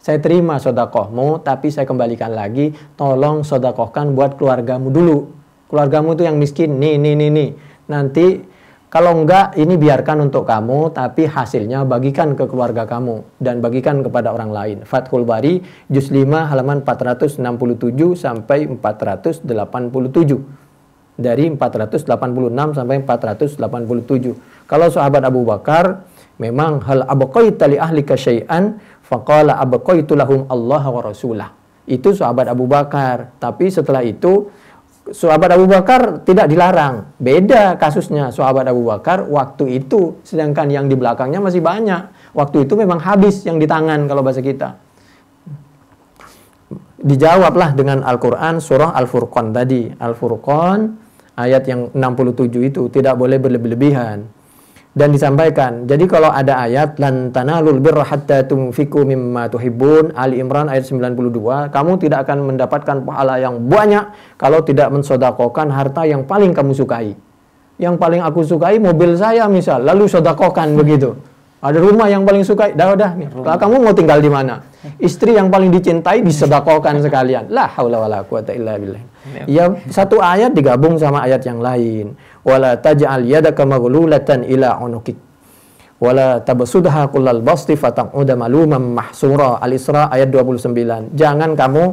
B: Saya terima sodakohmu, tapi saya kembalikan lagi. Tolong sodakohkan buat keluargamu dulu. Keluargamu itu yang miskin. Nih. Nanti kalau enggak, ini biarkan untuk kamu, tapi hasilnya bagikan ke keluarga kamu dan bagikan kepada orang lain. Fathul Bari, juz 5, halaman 467 sampai 487. Dari 486 sampai 487. Kalau sahabat Abu Bakar, memang hal abqaita li ahlika syai'an, faqala abqaitu lahum Allah wa rasulah. Itu sahabat Abu Bakar. Tapi setelah itu, Sahabat Abu Bakar tidak dilarang. Beda kasusnya. Sahabat Abu Bakar waktu itu, sedangkan yang di belakangnya masih banyak. Waktu itu memang habis yang di tangan kalau bahasa kita. Dijawablah dengan Al-Quran surah Al-Furqan tadi. Al-Furqan ayat yang 67 itu tidak boleh berlebih-lebihan. Dan disampaikan, jadi kalau ada ayat lan tanalul birra hatta tunfiqu mimma tuhibbun, Ali Imran ayat 92, kamu tidak akan mendapatkan pahala yang banyak kalau tidak mensedekahkan harta yang paling kamu sukai. Yang paling aku sukai mobil saya misal, lalu sedekahkan begitu. Ada rumah yang paling sukai, dah nih. Kalau kamu mau tinggal di mana? Istri yang paling dicintai disedekahkan sekalian. La haula wala quwata illa billah. Ya, satu ayat digabung sama ayat yang lain. Wala taj'al yadaka maghlulatan ila unukik. Wala tabsudha kullal basti fataq'uda maluman mahsura. Al-Isra ayat 29. Jangan kamu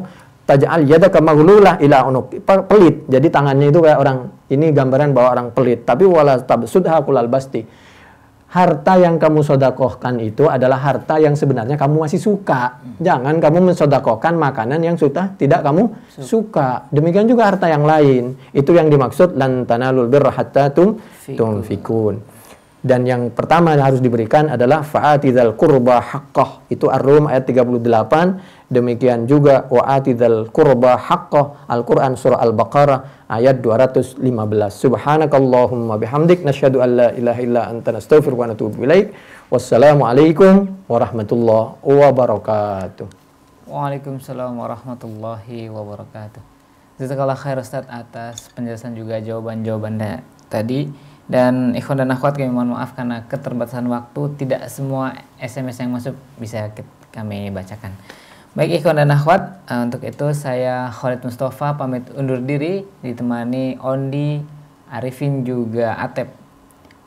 B: taj'al yadaka maghlulah ila unuk. Pelit. Jadi tangannya itu kayak orang, ini gambaran bahwa orang pelit. Tapi wala tabsudha kullal basti. Harta yang kamu sedekahkan itu adalah harta yang sebenarnya kamu masih suka. Jangan kamu mensedekahkan makanan yang sudah tidak kamu suka. Demikian juga harta yang lain. Itu yang dimaksud lan tanalul birra hatta tunfikun. Dan yang pertama yang harus diberikan adalah fa'atidzal qurba haqqah. Itu Ar-Rum ayat 38. Demikian juga wa'atidzal qurba haqqah. Al-Quran surah Al-Baqarah ayat 215. Subhanakallahumma bihamdik nasyhadu an la ilaha illa anta nastaghfiruka wa natubu ilaik. Wassalamualaikum warahmatullahi wabarakatuh.
A: Waalaikumsalam warahmatullahi wabarakatuh. Jazakallah khair Ustaz atas penjelasan juga jawaban-jawaban tadi. Dan ikhwan dan akhwat, kami mohon maaf karena keterbatasan waktu, tidak semua SMS yang masuk bisa kami bacakan. Baik ikhwan dan akhwat, untuk itu saya Khalid Mustafa pamit undur diri, ditemani Ondi, Arifin juga Atep.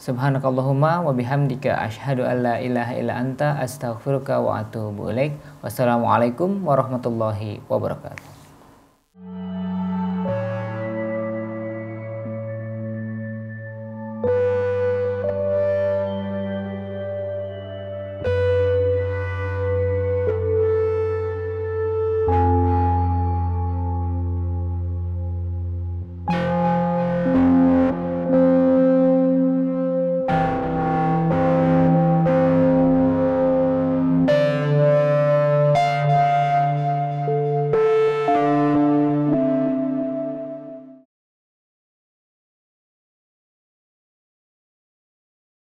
A: Subhanakallahumma wa bihamdika asyhadu an la ilaha illa anta astaghfiruka wa atubu ilaik. Wassalamualaikum warahmatullahi wabarakatuh.